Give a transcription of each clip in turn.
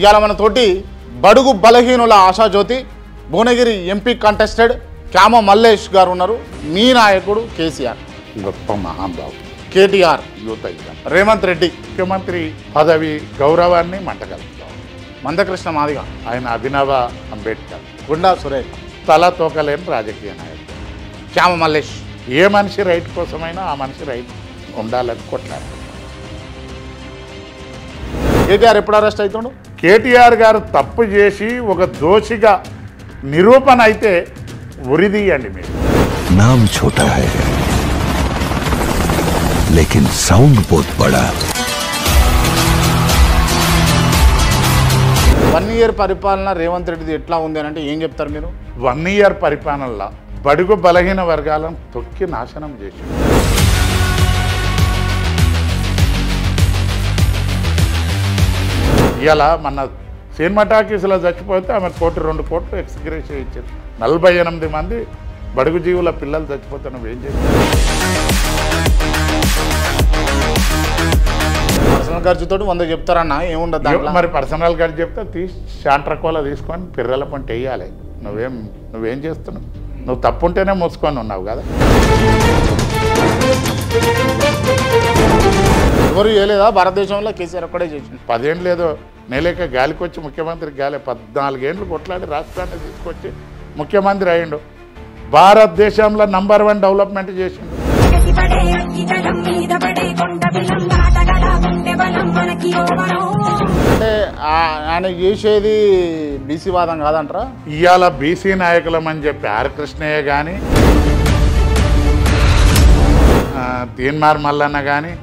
ఇవాళ మన తోటి బడుగు బలహీనుల ఆశాజ్యోతి భువనగిరి ఎంపీ కంటెస్టెడ్ క్యామ మల్లేష్ గారు ఉన్నారు. మీ నాయకుడు కేసీఆర్, గొప్ప మహానుభావు కేటీఆర్, యూత్ రేవంత్ రెడ్డి, ముఖ్యమంత్రి పదవి గౌరవాన్ని మంటగలుగుతాం. మందకృష్ణ మాదిగ, ఆయన అభినవ అంబేద్కర్, గుండా సురేఖ్, తల తోకలేని రాజకీయ నాయకుడు. క్యామ మల్లేష్. ఏ మనిషి రైట్ కోసమైనా ఆ మనిషి రైట్ ఉండాలని కొట్లాడు. కేటీఆర్ ఎప్పుడు అరెస్ట్ అవుతుండు? కేటీఆర్ గారు తప్పు చేసి ఒక దోషిగా నిరూపణ అయితే ఉరిదీయండి మీరు. नाम छोटा है लेकिन साउंड बहुत बड़ा. 1 year పరిపాలన రేవంత్ రెడ్డిది ఎట్లా ఉంది అని అంటే ఏం చెప్తారు మీరు? 1 year పరిపాలనలో బడుగు బలహీన వర్గాలను తొక్కి నాశనం చేసి ఇలా మన సినిమా టాకీస్లో చచ్చిపోతే ఆమె 1 కోటి 2 కోట్లు ఎక్స్గ్రేషన్ ఇచ్చారు. 48 మంది బడుగు జీవుల పిల్లలు చచ్చిపోతే నువ్వేం చేస్తావు? పర్సనల్ ఖర్చుతో 100 చెప్తారన్న, ఏముండదు దాంట్లో. మరి పర్సనల్ గారు చెప్తే తీసి శాంట్రకోల తీసుకొని పిర్రల పంట వేయాలి. నువ్వేం చేస్తున్నావు? నువ్వు తప్పుంటేనే మూసుకొని ఉన్నావు కదా. ఎవరు చేయలేదా భారతదేశంలో? కేసీఆర్ ఒక్కడే చేసింది. 10 ఏళ్ళు లేదో నేలేక గాలికి వచ్చి ముఖ్యమంత్రి గాలి 14 ఏళ్ళు కొట్లాడి రాష్ట్రాన్ని తీసుకొచ్చి ముఖ్యమంత్రి అయ్యిండు. భారతదేశంలో నంబర్ 1 డెవలప్మెంట్ చేసిండు. అంటే ఆయన చేసేది బీసీ వాదం కాదంటారా? ఇవాళ బీసీ నాయకులమని చెప్పి ఆర్ కృష్ణయ్య కానీ తీన్మార్ మల్లన్న కానీ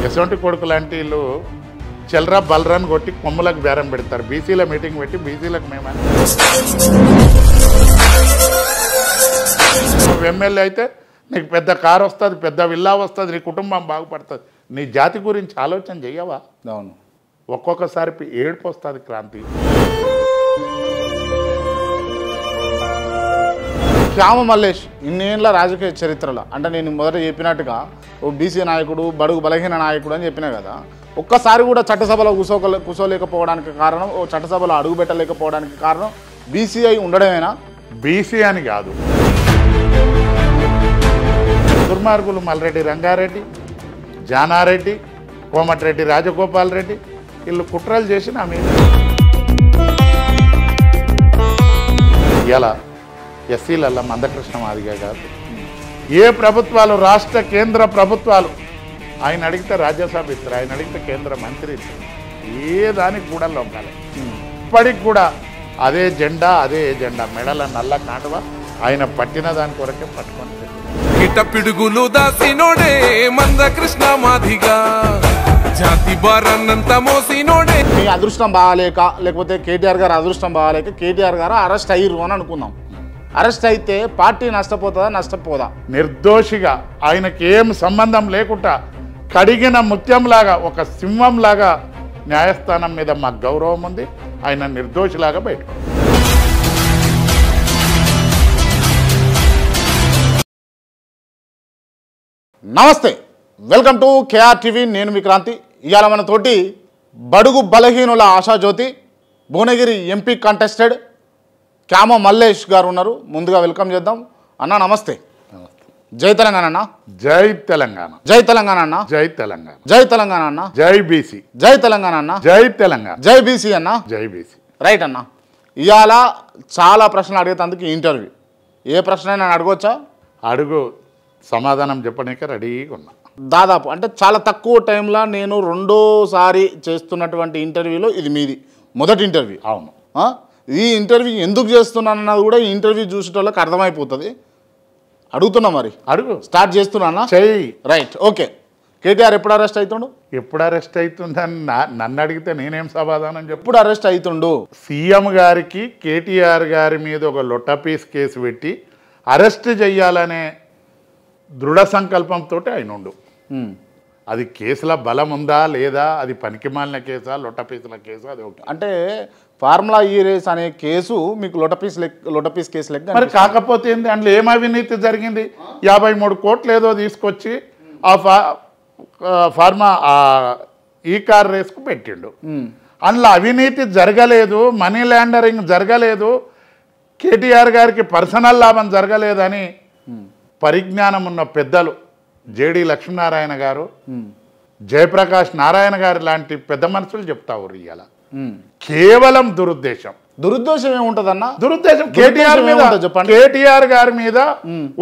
ఎసొంటి కొడుకు లాంటి వీళ్ళు చెల్రా బలరాన్ని కొట్టి కొమ్ములకు బేరం పెడతారు. బీసీల మీటింగ్ పెట్టి బీసీలకు మేమని నువ్వు ఎమ్మెల్యే అయితే నీకు పెద్ద కారు వస్తుంది, పెద్ద విల్లా వస్తుంది, నీ కుటుంబం బాగుపడుతుంది. నీ జాతి గురించి ఆలోచన చెయ్యవా? అవును. ఒక్కొక్కసారి ఏడుపు వస్తుంది క్రాంతి. క్యామ మల్లేష్ ఇన్నేళ్ళ రాజకీయ చరిత్రలో, అంటే నేను మొదట చెప్పినట్టుగా ఓ బీసీ నాయకుడు, బడుగు బలహీన నాయకుడు అని చెప్పినా కదా, ఒక్కసారి కూడా చట్టసభలో కూర్చోలేకపోవడానికి కారణం, ఓ చట్టసభలో అడుగు పెట్టలేకపోవడానికి కారణం బీసీఐ ఉండడమేనా? బీసీ అని కాదు, దుర్మార్గులు మల్రెడ్డి రంగారెడ్డి, జానారెడ్డి, కోమటిరెడ్డి రాజగోపాల్ రెడ్డి వీళ్ళు కుట్రలు చేసి నా మీద ఇలా ఎస్సీలల్లా మందకృష్ణ మాదిగ కాదు. ఏ ప్రభుత్వాలు, రాష్ట్ర కేంద్ర ప్రభుత్వాలు ఆయన అడిగితే రాజ్యసభ ఇస్తారు, ఆయన అడిగితే కేంద్ర మంత్రి ఇస్తారు. ఏ దానికి కూడా లొంగాలి. ఇప్పటికి కూడా అదే జెండా, అదే ఎజెండా, మెడల నల్ల కాటువ ఆయన పట్టిన దాని కొరకే పట్టుకొని గిట పిడుగులు దాసినోడే మందకృష్ణ మాదిగా, జాతి బారన్నంత మోసినోడే. మీ అదృష్టం బాగాలేక, లేకపోతే కేటీఆర్ గారు అదృష్టం బాగాలేక కేటీఆర్ గారు అరెస్ట్ అయ్యిరు అని అనుకుందాం. అరెస్ట్ అయితే పార్టీ నష్టపోతుందా, నష్టపోదా? నిర్దోషిగా ఆయనకి ఏం సంబంధం లేకుండా కడిగిన ముత్యంలాగా, ఒక సింహంలాగా న్యాయస్థానం మీద మాకు గౌరవం ఉంది. ఆయన నిర్దోషిలాగా బయటకు. నమస్తే, వెల్కమ్ టు కేఆర్ టీవీ. నేను మీ క్రాంతి. ఇవాళ మన తోటి బడుగు బలహీనుల ఆశాజ్యోతి భువనగిరి ఎంపీ కంటెస్టెడ్ క్యామ మల్లేష్ గారు ఉన్నారు. ముందుగా వెల్కమ్ చేద్దాం. అన్న నమస్తే. జై తెలంగాణ అన్న. జై తెలంగాణ. జై తెలంగాణ అన్న. జై తెలంగాణ. జై తెలంగాణ అన్న. జై బీసీ. జై తెలంగాణ అన్న. జై తెలంగాణ. జై బీసీ అన్న. జై బీసీ. రైట్ అన్న. ఇవాళ చాలా ప్రశ్నలు అడిగేందుకు ఇంటర్వ్యూ. ఏ ప్రశ్న అయినా అడగవచ్చా? అడుగు, సమాధానం చెప్పడానికి రెడీగా ఉన్నా. దాదాపు అంటే చాలా తక్కువ టైంలో నేను రెండోసారి చేస్తున్నటువంటి ఇంటర్వ్యూలో ఇది మీది మొదటి ఇంటర్వ్యూ. అవును. ఈ ఇంటర్వ్యూ ఎందుకు చేస్తున్నానన్నది కూడా ఈ ఇంటర్వ్యూ చూసేటోళ్ళకి అర్థమైపోతుంది. అడుగుతున్నా, మరి అడుగు. స్టార్ట్ చేస్తున్నా. చెయ్యి. Right, okay. కేటీఆర్ ఎప్పుడు అరెస్ట్ అవుతుండు? ఎప్పుడు అరెస్ట్ అవుతుందని నన్ను అడిగితే నేనేం సమాధానం చెప్పు. ఎప్పుడు అరెస్ట్ అవుతుండు? సీఎం గారికి కేటీఆర్ గారి మీద ఒక లొట్టపీస్ కేసు పెట్టి అరెస్ట్ చెయ్యాలనే దృఢ సంకల్పంతో ఆయన ఉండు. అది కేసుల బలం ఉందా లేదా, అది పనికిమాలిన కేసా, లొట్టపీసుల కేసు, అది ఒకటి. అంటే ఫార్ములా ఈ రేస్ అనే కేసు మీకు లొటపీస్ కేసు లెక్క. మరి కాకపోతే ఏంది, అందులో ఏం అవినీతి జరిగింది? 53 కోట్లు ఏదో తీసుకొచ్చి ఆ ఫార్మా ఈ కార్ రేస్కు పెట్టిండు. అందులో అవినీతి జరగలేదు, మనీ లాండరింగ్ జరగలేదు, కేటీఆర్ గారికి పర్సనల్ లాభం జరగలేదని పరిజ్ఞానం ఉన్న పెద్దలు జేడి లక్ష్మీనారాయణ గారు, జయప్రకాష్ నారాయణ గారు లాంటి పెద్ద మనుషులు చెప్తా ఉన్నారు. ఇవాళ కేవలం దురుద్దేశం ఏముంటదన్న? దురుద్దేశం కేటీఆర్ గారి మీద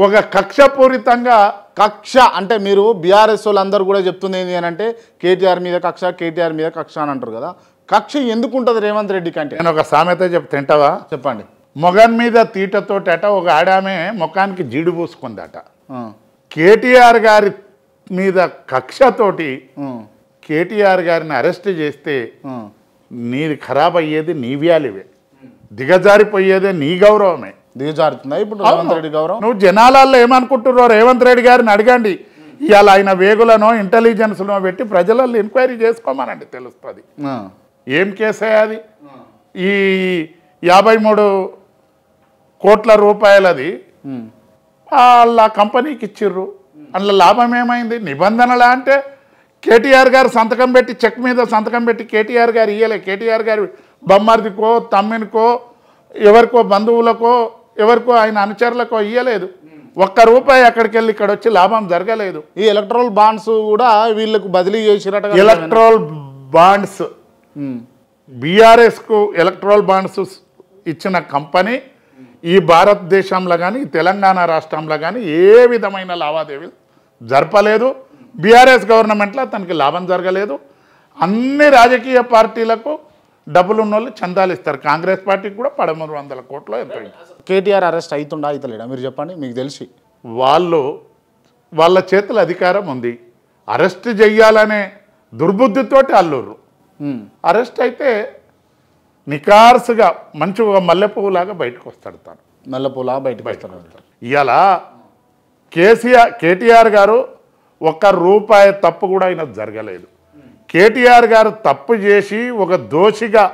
ఒక కక్షపూరితంగా. కక్ష అంటే మీరు బీఆర్ఎస్ వాళ్ళందరూ కూడా చెప్తుంది ఏంటి అని అంటే కేటీఆర్ మీద కక్ష అని అంటారు కదా. కక్ష ఎందుకు ఉంటుంది రేవంత్ రెడ్డి కంటే? నేను ఒక సామెత తింటావా? చెప్పండి. మొగన్ మీద తీటతోటట ఒక ఆడామే ముఖానికి జీడు పూసుకుందట. కేటీఆర్ గారి మీద కక్షతోటి కేటీఆర్ గారిని అరెస్ట్ చేస్తే నీది ఖరాబ్ అయ్యేది నీ వ్యాలివే, దిగజారిపోయేదే నీ గౌరవమే. దిగజారుతుందా ఇప్పుడు రేవంత్ రెడ్డి గౌరవం? నువ్వు జనాలలో ఏమనుకుంటున్నారో రేవంత్ రెడ్డి గారిని అడగండి. ఇవాళ ఆయన వేగులనో ఇంటెలిజెన్స్నో పెట్టి ప్రజలలో ఎంక్వైరీ చేసుకోమనండి, తెలుస్తుంది ఏం కేసే అది. ఈ 53 కోట్ల రూపాయలది వాళ్ళ కంపెనీకి ఇచ్చిర్రు, అందులో లాభం ఏమైంది? నిబంధనలా అంటే కేటీఆర్ గారు సంతకం పెట్టి చెక్ మీద సంతకం పెట్టి కేటీఆర్ గారు ఇయ్యలే. కేటీఆర్ గారి బొమ్మర్దికో తమ్మినికో ఎవరికో బంధువులకో ఎవరికో ఆయన అనుచరులకో ఇయ్యలేదు. ₹1 అక్కడికి వెళ్ళి ఇక్కడ వచ్చి లాభం జరగలేదు. ఈ ఎలక్ట్రల్ బాండ్స్ కూడా వీళ్ళకు బదిలీ చేసిరట. ఎలక్ట్రల్ బాండ్స్ బీఆర్ఎస్కు ఎలక్ట్రల్ బాండ్స్ ఇచ్చిన కంపెనీ ఈ భారతదేశంలో కానీ తెలంగాణ రాష్ట్రంలో కానీ ఏ విధమైన లావాదేవీలు జరపలేదు. బీఆర్ఎస్ గవర్నమెంట్లో తనకి లాభం జరగలేదు. అన్ని రాజకీయ పార్టీలకు డబ్బులు ఉన్న వాళ్ళు చందాలు ఇస్తారు. కాంగ్రెస్ పార్టీకి కూడా 1300 కోట్లు ఎంత. కేటీఆర్ అరెస్ట్ అవుతుండా అవుతలేడా మీరు చెప్పండి, మీకు తెలిసి? వాళ్ళ చేతుల అధికారం ఉంది, అరెస్ట్ చెయ్యాలనే దుర్బుద్ధితోటి అల్లుర్రు. అరెస్ట్ అయితే నికార్సుగా మంచి మల్లెపువ్వులాగా బయటకు వస్తాడు. తను మల్లెపువ్వులా బయటకు వస్తాడు. ఇవాళ కేటీఆర్ గారు ₹1 తప్పు కూడా అయినా జరగలేదు. కేటీఆర్ గారు తప్పు చేసి ఒక దోషిగా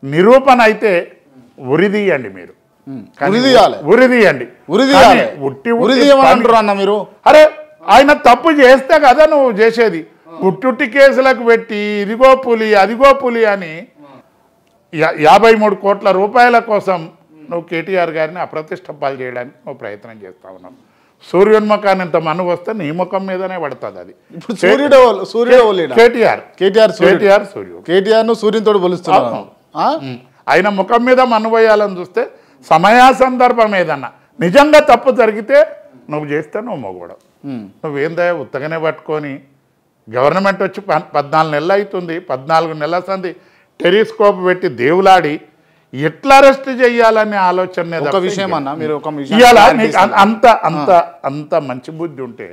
నిరూపణ అయితే ఉరిదీయండి మీరు, ఉరిదీయండి. అన్న మీరు అరే ఆయన తప్పు చేస్తే కదా నువ్వు చేసేది. ఉట్టుట్టి కేసులకు పెట్టి ఇదిగో పులి అదిగో పులి అని 53 కోట్ల రూపాయల కోసం నువ్వు కేటీఆర్ గారిని అప్రతిష్ట పాలు చేయడానికి నువ్వు ప్రయత్నం చేస్తా ఉన్నావు. సూర్యోన్ముఖాన్ని ఇంత మను వస్తే నీ ముఖం మీదనే పడుతుంది అది. ఇప్పుడు కేటీఆర్ సూర్యునితో పోలుస్తున్నావు. ఆయన ముఖం మీద మన్ను పోయాలని చూస్తే సమయా సందర్భం ఏదన్నా నిజంగా తప్పు జరిగితే నువ్వు చేస్తే నువ్వు మొగవడం. నువ్వేందా ఉత్తగానే పట్టుకొని గవర్నమెంట్ వచ్చి 14 నెలలు అవుతుంది, 14 నెలల సంది టెలిస్కోప్ పెట్టి దేవులాడి ఎట్లా అరెస్ట్ చేయాలనే ఆలోచన. అంత మంచి బుద్ధి ఉంటే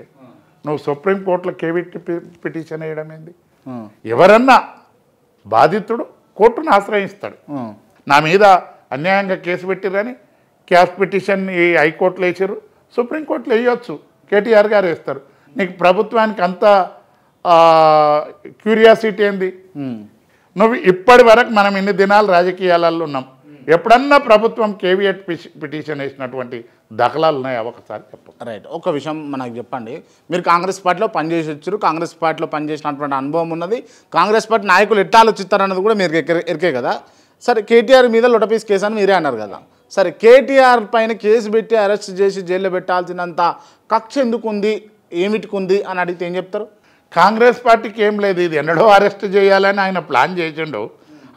నువ్వు సుప్రీంకోర్టులో కేవిటి పిటిషన్ వేయడం ఏంది? ఎవరన్నా బాధితుడు కోర్టును ఆశ్రయిస్తాడు. నా మీద అన్యాయంగా కేసు పెట్టిరని క్యాష్ పిటిషన్ ఈ హైకోర్టులో వేసారు, సుప్రీంకోర్టులో వేయవచ్చు, కేటీఆర్ గారు వేస్తారు. నీకు ప్రభుత్వానికి అంత క్యూరియాసిటీ ఏంది? నువ్వు ఇప్పటి వరకు మనం ఇన్ని దినాలు రాజకీయాలలో ఉన్నాం, ఎప్పుడన్నా ప్రభుత్వం కేవియట్ పిటిషన్ వేసినటువంటి దాఖలాలు ఉన్నాయా ఒకసారి చెప్పు. రైట్, ఒక విషయం మనకు చెప్పండి. మీరు కాంగ్రెస్ పార్టీలో పనిచేసి వచ్చారు, కాంగ్రెస్ పార్టీలో పనిచేసినటువంటి అనుభవం ఉన్నది, కాంగ్రెస్ పార్టీ నాయకులు ఎట్లా ఆలోచిస్తారన్నది కూడా మీరు ఎరికే కదా. సరే, కేటీఆర్ మీద లొటపీస్ కేసు అని మీరే అన్నారు కదా. సరే, కేటీఆర్ పైన కేసు పెట్టి అరెస్ట్ చేసి జైల్లో పెట్టాల్సినంత కక్ష ఎందుకు ఉంది, ఏమిటికి ఉంది అని అడిగితే ఏం చెప్తారు? కాంగ్రెస్ పార్టీకి ఏం లేదు, ఇది ఎన్నడో అరెస్ట్ చేయాలని ఆయన ప్లాన్ చేసిండు.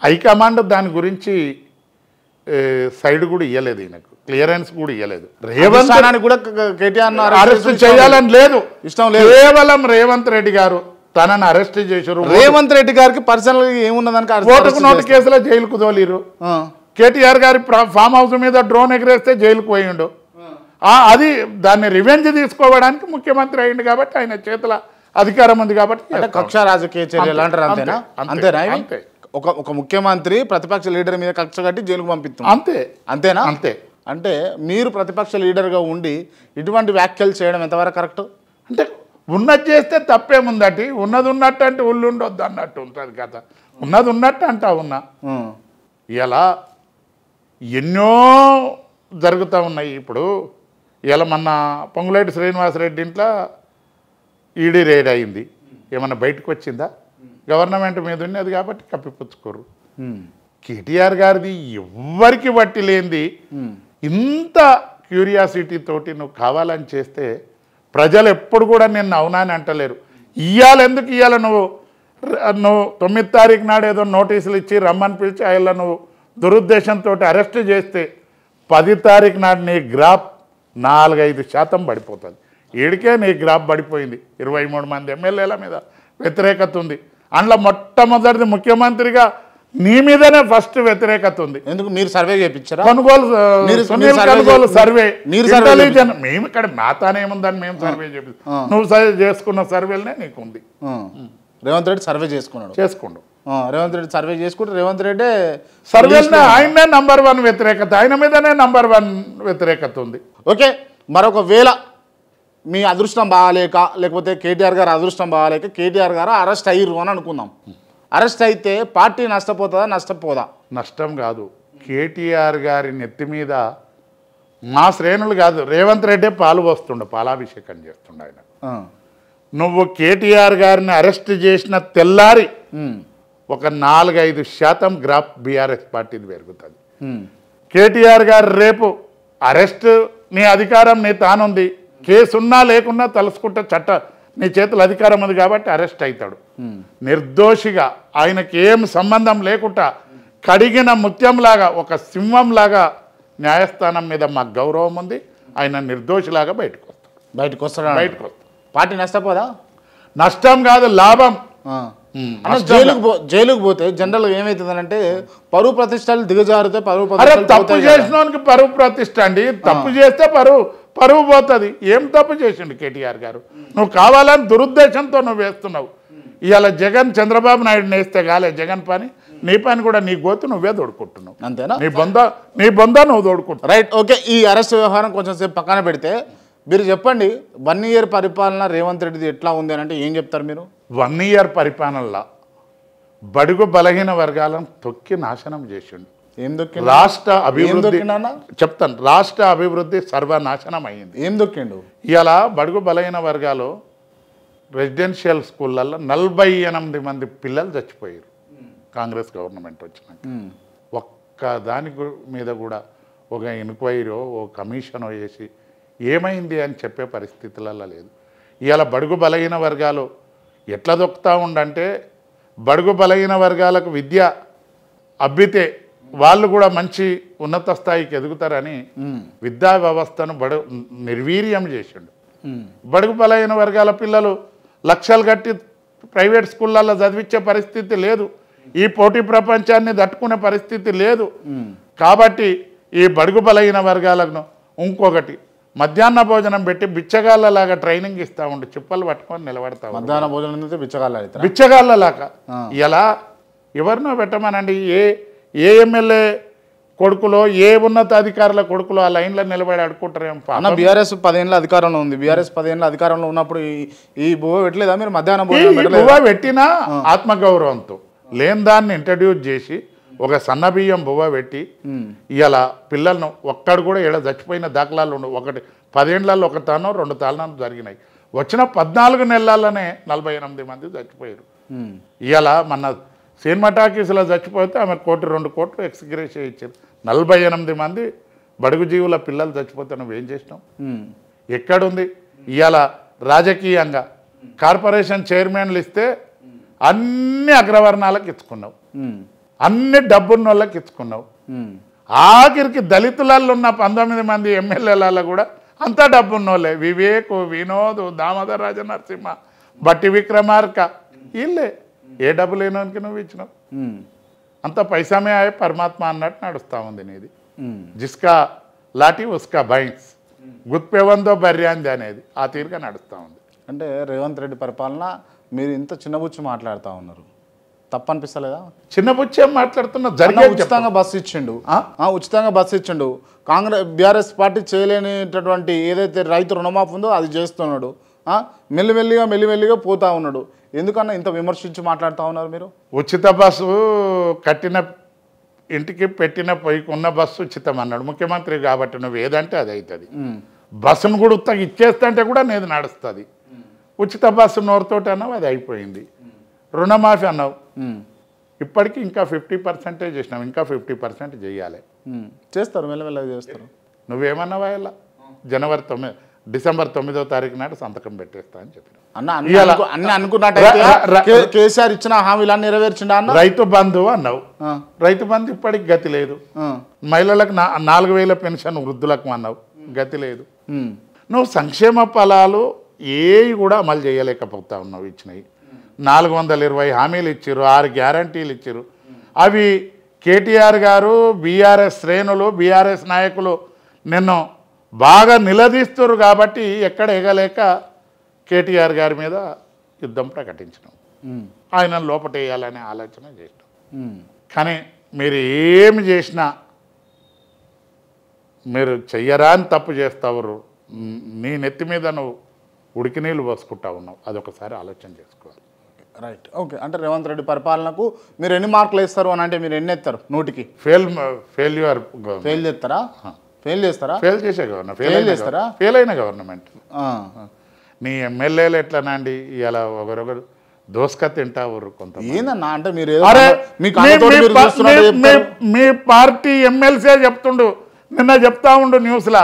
హైకమాండ్ దాని గురించి సైడ్ కూడా ఇవ్వలేదు, ఈయనకు క్లియరెన్స్ కూడా ఇవ్వలేదు. అరెస్ట్ చేయాలని లేదు, ఇష్టం లేదు. కేవలం రేవంత్ రెడ్డి గారు తనని అరెస్ట్ చేశారు. రేవంత్ రెడ్డి గారికి పర్సనల్ ఏమున్నదని ఓటుకు నోటు కేసులో జైలుకు తోలిరు. కేటీఆర్ గారి ఫామ్ హౌస్ మీద డ్రోన్ ఎగరేస్తే జైలుకు పోయిండు. అది దాన్ని రివెంజ్ తీసుకోవడానికి ముఖ్యమంత్రి అయింది కాబట్టి ఆయన చేతుల అధికారం ఉంది కాబట్టి కక్ష రాజకీయ చర్యలు అంటారు. అంతేనా? అంతేనా? ఒక ముఖ్యమంత్రి ప్రతిపక్ష లీడర్ మీద కక్ష కట్టి జైలుకు పంపిస్తాం, అంతేనా? అంతే. అంటే మీరు ప్రతిపక్ష లీడర్గా ఉండి ఇటువంటి వ్యాఖ్యలు చేయడం ఎంతవరకు కరెక్ట్? అంటే ఉన్నది చేస్తే తప్పేముందటి, ఉన్నది ఉన్నట్టు అంటే ఉళ్ళు ఉండొద్దు అన్నట్టు ఉంటుంది కదా. ఉన్నది ఉన్నట్టు అంటా ఉన్నా. ఇలా ఎన్నో జరుగుతూ ఉన్నాయి. ఇప్పుడు ఇలా మొన్న పొంగులేటి శ్రీనివాసరెడ్డి ఇంట్లో ఈడీ రైడ్ అయింది, ఏమన్నా బయటకు వచ్చిందా? గవర్నమెంట్ మీద ఉన్నది కాబట్టి కప్పిపుచ్చుకోరు. కేటీఆర్ గారిది ఎవ్వరికి బట్టి లేనిది ఇంత క్యూరియాసిటీ తోటి నువ్వు కావాలని చేస్తే ప్రజలు ఎప్పుడు కూడా నిన్ను అవునాని అంటలేరు. ఎందుకు ఇవ్వాలి నువ్వు 9 తారీఖు నాడు ఏదో నోటీసులు ఇచ్చి రమ్మని పిలిచి ఆయన నువ్వు దురుద్దేశంతో అరెస్ట్ చేస్తే 10 తారీఖు నాడు నీ గ్రాఫ్ 4-5% పడిపోతుంది. ఏడికే నీ గ్రాఫ్ పడిపోయింది. 23 మంది ఎమ్మెల్యేల మీద వ్యతిరేకత ఉంది. అందులో మొట్టమొదటిది ముఖ్యమంత్రిగా నీ మీదనే ఫస్ట్ వ్యతిరేకత ఉంది. ఎందుకు మీరు సర్వే చేయించారా? కొనుగోలు సర్వే మేము ఇక్కడ మాతానే ఏముందని మేము సర్వే చేపిస్తాం. నువ్వు చేసుకున్న సర్వేలనే నీకు ఉంది. రేవంత్ రెడ్డి సర్వే చేసుకున్నాడు. రేవంత్ రెడ్డి సర్వే చేసుకుంటే రేవంత్ రెడ్డి సర్వేలనే ఆయనే #1 వ్యతిరేకత, ఆయన మీదనే #1 వ్యతిరేకత ఉంది. ఓకే, మరొకవేళ మీ అదృష్టం బాగాలేక లేకపోతే కేటీఆర్ గారు అదృష్టం బాగాలేక కేటీఆర్ గారు అరెస్ట్ అయ్యారు అని అనుకుందాం. అరెస్ట్ అయితే పార్టీ నష్టపోతుందా నష్టపోదా? నష్టం కాదు. కేటీఆర్ గారి నెత్తి మీద మా శ్రేణులు కాదు, రేవంత్ రెడ్డి పాలు పోస్తుండ, పాలాభిషేకం చేస్తుండ ఆయన. నువ్వు కేటీఆర్ గారిని అరెస్ట్ చేసిన తెల్లారి ఒక 4-5% గ్రాఫ్ బీఆర్ఎస్ పార్టీది పెరుగుతుంది. కేటీఆర్ గారు రేపు అరెస్ట్ నీ అధికారం నీ తానుంది, కేసున్నా లేకున్నా తలుసుకుంటే నీ చేతులు అధికారం ఉంది కాబట్టి అరెస్ట్ అవుతాడు. నిర్దోషిగా ఆయనకి ఏం సంబంధం లేకుండా కడిగిన ముత్యంలాగా ఒక సింహంలాగా న్యాయస్థానం మీద మాకు గౌరవం ఉంది. ఆయన నిర్దోషిలాగా బయటకు వస్తాడు. పార్టీ నష్టపోదా? నష్టం కాదు, లాభం. జైలుకు పోతే జనరల్ ఏమవుతుందంటే పరువు ప్రతిష్టలు దిగజారితే తప్పు చేసిన పరువు ప్రతిష్ట అండి. తప్పు చేస్తే పరువు పోతుంది. ఏం తప్పు చేసిండు కేటీఆర్ గారు? నువ్వు కావాలని దురుద్దేశంతో నువ్వు వేస్తున్నావు. ఇవాళ చంద్రబాబు నాయుడు వేస్తే కాలే జగన్ పని, నీ పని కూడా నీ గోతు నువ్వే దొడుకుంటున్నావు. అంతేనా? నీ బొంద నువ్వు దొడుకుంటున్నావు. రైట్. ఓకే, ఈ అరెస్ట్ వ్యవహారం కొంచెం సేపు పక్కన పెడితే మీరు చెప్పండి, 1 ఇయర్ పరిపాలన రేవంత్ రెడ్డిది ఎట్లా ఉంది అని అంటే ఏం చెప్తారు మీరు? 1 ఇయర్ పరిపాలనలో బడుగు బలహీన వర్గాలను తొక్కి నాశనం చేసిండు. ఏం దొక్కిండు? రాష్ట్ర అభివృద్ధి చెప్తాను. రాష్ట్ర అభివృద్ధి సర్వనాశనం అయ్యింది. ఏం దొక్కిండు? ఇలా బడుగు బలహీన వర్గాలు రెసిడెన్షియల్ స్కూళ్ళల్లో 48 మంది పిల్లలు చచ్చిపోయారు కాంగ్రెస్ గవర్నమెంట్ వచ్చినాక. ఒక్క దాని మీద కూడా ఒక ఎంక్వైరీ ఓ కమిషన్ వేసి ఏమైంది అని చెప్పే పరిస్థితులలో లేదు. ఇవాళ బడుగు బలహీన వర్గాలు ఎట్లా దొక్కుతూ ఉండంటే, బడుగు బలహీన వర్గాలకు విద్య అబ్బితే వాళ్ళు కూడా మంచి ఉన్నత స్థాయికి ఎదుగుతారని విద్యా వ్యవస్థను నిర్వీర్యం చేసిండు. బడుగు బలహీన వర్గాల పిల్లలు లక్షలు కట్టి ప్రైవేట్ స్కూళ్ళల్లో చదివించే పరిస్థితి లేదు. ఈ పోటీ ప్రపంచాన్ని తట్టుకునే పరిస్థితి లేదు. కాబట్టి ఈ బడుగు బలహీన వర్గాలను ఇంకొకటి మధ్యాహ్న భోజనం పెట్టి బిచ్చగాళ్ళలాగా ట్రైనింగ్ ఇస్తూ ఉండి చిప్పలు పట్టుకొని నిలబడతావు. మధ్యాహ్న భోజనం బిచ్చగాళ్ళలాగా. ఇలా ఎవరినో పెట్టమనండి, ఏ ఎమ్మెల్యే కొడుకులో ఏ ఉన్నతాధికారుల కొడుకులో ఆ లైన్లో నిలబడి అడుక్కుంటారేమో. బీఆర్ఎస్ 10 ఏళ్ళ అధికారంలో ఉంది. బీఆర్ఎస్ 10 ఏళ్ళ అధికారంలో ఉన్నప్పుడు ఈ బువ్వ పెట్టలేదా మీరు? మధ్యాహ్న బువ్వ పెట్టినా ఆత్మగౌరవంతో లేని దాన్ని ఇంట్రడ్యూస్ చేసి ఒక సన్నబియ్యం బువ్వ పెట్టి ఇలా పిల్లలను ఒక్కడు కూడా ఇలా చచ్చిపోయిన దాఖలాలు ఉండవు. 10 ఏళ్లలో 1 తానో 2 తాళనాలు జరిగినాయి. వచ్చిన 14 నెలల్లోనే 48 మంది చచ్చిపోయారు. ఇలా మన సినిమా టాకీస్లో చచ్చిపోతే ఆమె 1 కోటి 2 కోట్లు ఎక్స్గ్రేషియా ఇచ్చారు. 48 మంది బడుగు జీవుల పిల్లలు చచ్చిపోతే నువ్వేం చేసినావు? ఎక్కడుంది? ఇవాళ రాజకీయంగా కార్పొరేషన్ చైర్మన్లు ఇస్తే అన్ని అగ్రవర్ణాలకు ఇచ్చుకున్నావు, అన్ని డబ్బున్న వాళ్ళకి ఇచ్చుకున్నావు. ఆఖరికి దళితులలో ఉన్న 19 మంది ఎమ్మెల్యేలలో కూడా అంతా డబ్బున్న వాళ్ళే. వివేక్, వినోద్, దామోదర్ రాజ నరసింహ, బట్టి విక్రమార్క, వీళ్ళే. ఏ డబ్బు లేనోనికి నువ్వు ఇచ్చినావు? అంత పైసామే ఆయే పరమాత్మ అన్నట్టు నడుస్తూ ఉంది నీది. జిస్కా లాఠీ ఉస్కా భైన్స్, గుత్పెవందో బర్యాంది అనేది ఆ తీరుగా నడుస్తూ ఉంది. అంటే రేవంత్ రెడ్డి పరిపాలన మీరు ఇంత చిన్నబుచ్చి మాట్లాడుతూ ఉన్నారు, తప్పనిపిస్తలేదా? చిన్నబుచ్చేం మాట్లాడుతున్నా? ఉచితంగా బస్సు ఇచ్చిండు, ఉచితంగా బస్సు ఇచ్చిండు. బీఆర్ఎస్ పార్టీ చేయలేనిటటువంటి ఏదైతే రైతు రుణమాఫీ ఉందో అది చేస్తున్నాడు. మెల్లిమెల్లిగా పోతా ఉన్నాడు. ఎందుకన్నా ఇంత విమర్శించి మాట్లాడుతూ ఉన్నారు మీరు? ఉచిత బస్సు కట్టిన ఇంటికి పెట్టిన పొయ్యికున్న బస్సు ఉచితం అన్నాడు ముఖ్యమంత్రి. కాబట్టి నువ్వు ఏదంటే అది అవుతుంది. బస్సును కూడా ఉత్తగా ఇచ్చేస్తుంటే కూడా నేది నడుస్తుంది. ఉచిత బస్సు నోరుతోటి అన్నావు, అది అయిపోయింది. రుణమాఫీ అన్నావు, ఇప్పటికీ ఇంకా 50% చేసినావు, ఇంకా 50% చేయాలి. చేస్తారు, మెల్లమెల్లగా చేస్తారు. నువ్వేమన్నావా ఇలా డిసెంబర్ 9వ తారీఖు నాడు సంతకం పెట్టేస్తా అని చెప్పిన అన్న అన్ని అనుకున్నట్టు కేసీఆర్ ఇచ్చిన హామీలన్నీ నెరవేర్చిండా అన్న? రైతు బంధు అన్నావు, రైతు బంధు ఇప్పటికి గతి లేదు. మహిళలకు 4000 పెన్షన్ వృద్ధులకు అన్నావు, గతి లేదు. నువ్వు సంక్షేమ ఫలాలు ఏవి కూడా అమలు చేయలేకపోతా ఉన్నావు. ఇచ్చినవి 420 హామీలు ఇచ్చారు, 6 గ్యారంటీలు ఇచ్చారు. అవి కేటీఆర్ గారు, బీఆర్ఎస్ శ్రేణులు, బీఆర్ఎస్ నాయకులు నిన్ను బాగా నిలదీస్తారు కాబట్టి ఎక్కడ ఎగలేక కేటీఆర్ గారి మీద యుద్ధం ప్రకటించినాం. ఆయన లోపటేయాలనే ఆలోచన చేసినాం. కానీ మీరు ఏమి చేసినా మీరు చెయ్యరాని తప్పు చేస్తావు. నీ నెత్తి మీద నువ్వు ఉడికి నీళ్ళు పోసుకుంటా ఉన్నావు. అదొకసారి ఆలోచన చేసుకోవాలి. Right, okay. అంటే రేవంత్ రెడ్డి పరిపాలనకు మీరు ఎన్ని మార్కులు వేస్తారు అని అంటే మీరు ఎన్ని ఎత్తారు? 100కి ఫెయిల్ చేస్తారా? ఫెయిల్ చేస్తారా? ఫెయిల్ చేసే గవర్నమెంట్, ఫెయిల్ అయిన గవర్నమెంట్. నీ ఎమ్మెల్యేలు ఎట్లనండి ఇలా ఒకరొకరు దోసుక తింటారు కొంత. ఏందన్నా అంటే మీరు మీ పార్టీ ఎమ్మెల్సీ చెప్తుండు, నిన్న చెప్తా ఉండు న్యూస్లా,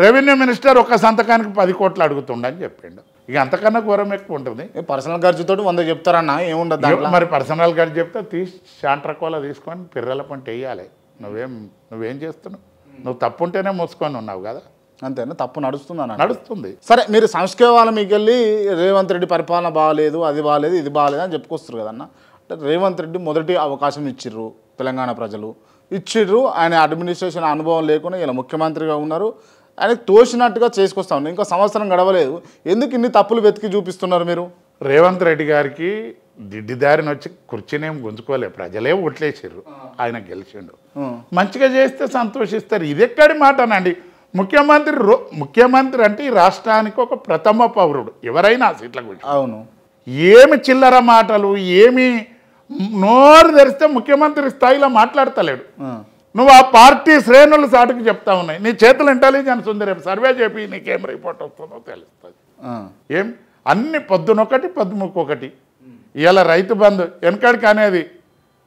రెవెన్యూ మినిస్టర్ ఒక సంతకానికి 10 కోట్లు అడుగుతుండని చెప్పిండు. ఇక అంతకన్నా ఘోరం ఎక్కువ ఉంటుంది. పర్సనల్ ఖర్చుతో 100 చెప్తారన్నా, ఏముండదు మరి పర్సనల్ ఖర్చు చెప్తే శాంట్రకోలా తీసుకొని పిర్రల పంట వేయాలి. నువ్వేం చేస్తున్నావు? నువ్వు తప్పు ఉంటేనే మూసుకొని ఉన్నావు కదా. అంతేనా? తప్పు నడుస్తుందన్న? నడుస్తుంది. సరే, మీరు సంస్కృవాల మీకు వెళ్ళి రేవంత్ రెడ్డి పరిపాలన బాగాలేదు, అది బాగాలేదు, ఇది బాగాలేదు అని చెప్పుకొస్తారు కదన్న. అంటే రేవంత్ రెడ్డి మొదటి అవకాశం ఇచ్చిర్రు, తెలంగాణ ప్రజలు ఇచ్చిర్రు. ఆయన అడ్మినిస్ట్రేషన్ అనుభవం లేకుండా ఇలా ముఖ్యమంత్రిగా ఉన్నారు. ఆయనకు తోచినట్టుగా చేసుకొస్తా ఉన్నారు. ఇంకా సంవత్సరం గడవలేదు, ఎందుకు ఇన్ని తప్పులు వెతికి చూపిస్తున్నారు మీరు? రేవంత్ రెడ్డి గారికి దిడ్డిదారిని వచ్చి కుర్చీనేం గుంజుకోలే, ప్రజలే ఓట్లేసారు, ఆయన గెలిచిండు. మంచిగా చేస్తే సంతోషిస్తారు. ఇది ఎక్కడి మాటనండి. ముఖ్యమంత్రి అంటే ఈ రాష్ట్రానికి ఒక ప్రథమ పౌరుడు, ఎవరైనా సీట్ల గురించి. అవును. ఏమి చిల్లర మాటలు, ఏమి నోరు తెరిస్తే ముఖ్యమంత్రి స్థాయిలో మాట్లాడతలేడు. నువ్వు ఆ పార్టీ శ్రేణులు సాటుకు చెప్తా ఉన్నాయి. నీ చేతులు ఇంటెలిజెన్స్ ఉంది, రేపు సర్వే చెప్పి నీకేం రిపోర్ట్ వస్తుందో తెలుస్తుంది. ఏం అన్ని పొద్దునొకటి పొద్దుముక్కొకటి. ఇలా రైతు బంధు వెనకడికి అనేది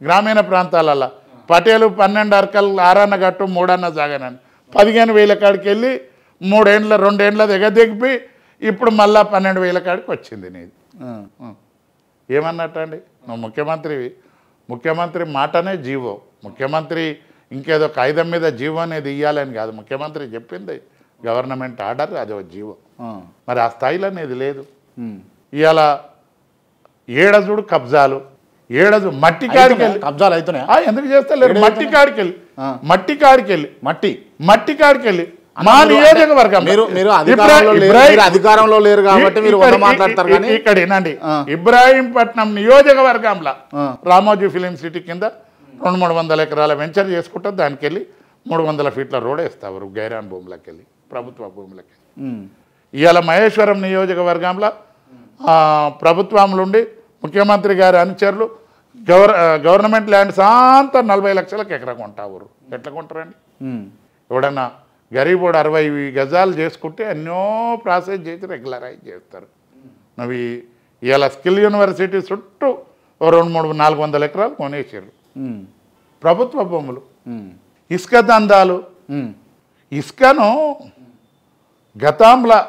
గ్రామీణ ప్రాంతాలలో పటేలు 12 అర్కలు 6 అన్న గట్టు 3 అన్న జాగనని 15,000 కాడికి వెళ్ళి 2 ఏండ్ల దిగదిగిపి ఇప్పుడు మళ్ళా 12,000 కాడికి వచ్చింది నీది. ఏమన్నట్టండి? నువ్వు ముఖ్యమంత్రి మాటనే జీవో. ముఖ్యమంత్రి ఇంకేదో కాగితం మీద జీవో అనేది ఇవ్వాలని కాదు. ముఖ్యమంత్రి చెప్పింది గవర్నమెంట్ ఆర్డర్, అది ఒక జీవో. మరి ఆ స్థాయిలో అనేది లేదు. ఇవాళ ఏడజుడు కబ్జాలు, ఏడజు మట్టి కాడికి వెళ్ళి కబ్జాలు అవుతున్నాయి. ఎందుకు చేస్తలేరు? మట్టి కాడికి వెళ్ళి మట్టి కాడికి వెళ్ళి మా నియోజకవర్గం అధికారంలో లేరు కాబట్టి మీరు మాట్లాడతారు. ఇక్కడ ఏనండి, ఇబ్రాహీంపట్నం నియోజకవర్గంలో రామోజీ ఫిలిం సిటీ కింద 200-300 ఎకరాల వెంచర్ చేసుకుంటా దానికి వెళ్ళి 300 ఫీట్ల రోడ్ వేస్తారు గైరాన్ భూములకి వెళ్ళి, ప్రభుత్వ భూములకి. ఇవాళ మహేశ్వరం నియోజకవర్గంలో ప్రభుత్వంలో ఉండి ముఖ్యమంత్రి గారి అనుచరులు గవర్నమెంట్ ల్యాండ్స్ అంతా 40 లక్షలకు ఎకరా కొంటారు. ఎట్లా కొంటారండి? ఎవడన్నా గరీబోడు 60 గజాలు చేసుకుంటే ఎన్నో ప్రాసెస్ చేసి రెగ్యులరైజ్ చేస్తారు. అవి ఇవాళ స్కిల్ యూనివర్సిటీ చుట్టూ 200-400 ఎకరాలు కొనేసారు ప్రభుత్వ భూములు. ఇసుక దందాలు, ఇసుకను గతంలో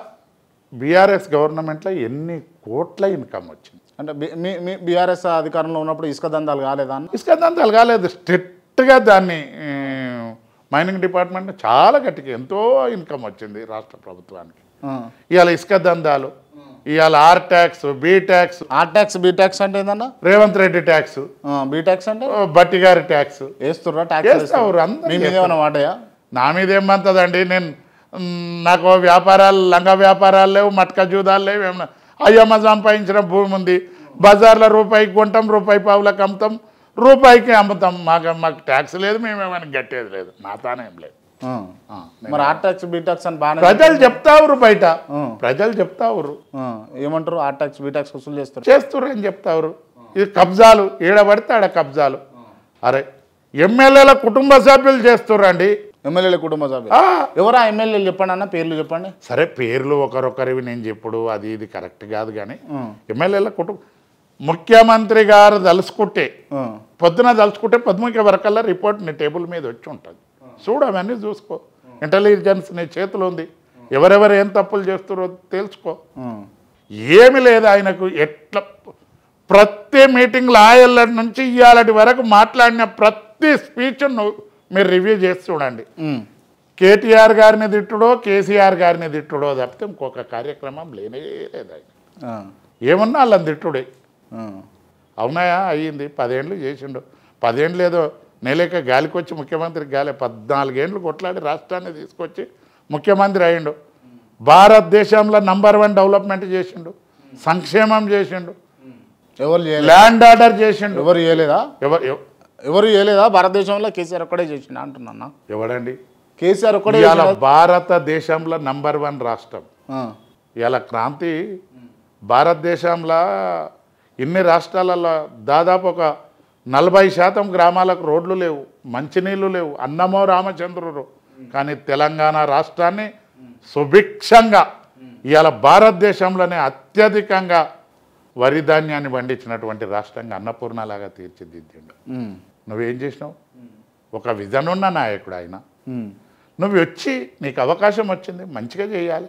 బీఆర్ఎస్ గవర్నమెంట్లో ఎన్ని కోట్ల ఇన్కమ్ వచ్చింది. అంటే బీఆర్ఎస్ అధికారంలో ఉన్నప్పుడు ఇసుక దందాలు కాలేదా? ఇసుక దందాలు కాలేదు. స్ట్రిక్ట్గా దాన్ని మైనింగ్ డిపార్ట్మెంట్ చాలా గట్టిగా ఎంతో ఇన్కమ్ వచ్చింది రాష్ట్ర ప్రభుత్వానికి. ఇవాళ ఇసుక దందాలు, ఇవాళ R tax, B tax. R tax, B tax అంటే ఏందన్నా? Revanth Reddy tax, B tax అంటే బట్టి గారి ట్యాక్స్ వేస్తుర్రా? వాటయా? నా మీద ఏమంతదండి? నాకు వ్యాపారాలు, లంగా వ్యాపారాలు లేవు, మట్కా జూదాలు లేవు. ఏమన్నా అయ్యమ్మ సంపాదించిన భూమి ఉంది, బజార్లో రూపాయికి కొంటాం, రూపాయి పావులకు అమ్ముతాం, రూపాయికి అమ్ముతాం. మాకు ట్యాక్స్ లేదు, మేమేమైనా గట్టేది లేదు, నా తానేం లేదు. మరి ఆర్ ట్యాక్స్, బి ట్యాక్స్ అని బాగా ప్రజలు చెప్తావురు, బయట ప్రజలు చెప్తావురు. ఏమంటారు? ఆర్ ట్యాక్స్, బి ట్యాక్స్ వసూలు చేస్తుర్రు అని చెప్తావురు. ఇది కబ్జాలు, ఏడబడితే ఆడ కబ్జాలు. అరే ఎమ్మెల్యేల కుటుంబ సభ్యులు చేస్తుర్రండి. ఎమ్మెల్యేల కుటుంబ సభ్యులు ఎవరా? ఎమ్మెల్యేలు చెప్పండి అన్న, పేర్లు చెప్పండి. సరే పేర్లు ఒకరొకరివి నేను చెప్పుడు అది ఇది కరెక్ట్ కాదు. కానీ ఎమ్మెల్యేల ముఖ్యమంత్రి గారు తలుసుకుంటే పొద్దున తలుచుకుంటే పొద్దుమకి వరకల్లా రిపోర్ట్ నీ టేబుల్ మీద వచ్చి ఉంటుంది. చూడు, అవన్నీ చూసుకో. ఇంటెలిజెన్స్ నీ చేతిలో ఉంది. ఎవరెవరు ఏం తప్పులు చేస్తారో తెలుసుకో. ఏమి లేదు ఆయనకు. ఎట్లా ప్రతి మీటింగ్లో ఆయళ్ళ నుంచి ఇవాళటి వరకు మాట్లాడిన ప్రతి స్పీచ్ మీరు రివ్యూ చేసి చూడండి. కేటీఆర్ గారిని తిట్టుడో కేసీఆర్ గారిని తిట్టుడో తప్పితే ఇంకొక కార్యక్రమం లేనే లేదు ఆయన. ఏమన్నా వాళ్ళని తిట్టుడే. అవునాయా అయ్యింది. 10 ఏళ్ళు చేసిండు. 10 ఏళ్ళు ఏదో నేలేక గాలికొచ్చి ముఖ్యమంత్రికి గాలి 14 ఏళ్ళు కొట్లాడి రాష్ట్రాన్ని తీసుకొచ్చి ముఖ్యమంత్రి అయ్యిండు. భారతదేశంలో నంబర్ 1 డెవలప్మెంట్ చేసిండు. సంక్షేమం చేసిండు. ఎవరు ల్యాండ్ ఆర్డర్ చేసిండు. ఎవరు చేయలేదా? ఎవరు చేయలేదా? భారతదేశంలో కేసీఆర్ ఒక్కడే చేసిండు అంటున్నా. ఎవడండి? కేసీఆర్ ఒక్కడే. ఇవాళ భారతదేశంలో నంబర్ 1 రాష్ట్రం. ఇవాళ క్రాంతి భారతదేశంలో ఇన్ని రాష్ట్రాలలో దాదాపు ఒక 40% గ్రామాలకు రోడ్లు లేవు, మంచినీళ్ళు లేవు, అన్నమో రామచంద్రుడు. కానీ తెలంగాణ రాష్ట్రాన్ని సుభిక్షంగా ఇవాళ భారతదేశంలోనే అత్యధికంగా వరి ధాన్యాన్ని పండించినటువంటి రాష్ట్రంగా అన్నపూర్ణలాగా తీర్చిదిద్దిండు. నువ్వేం చేసినావు? ఒక విజన్ ఉన్న నాయకుడు ఆయన. నువ్వు వచ్చి నీకు అవకాశం వచ్చింది, మంచిగా చేయాలి.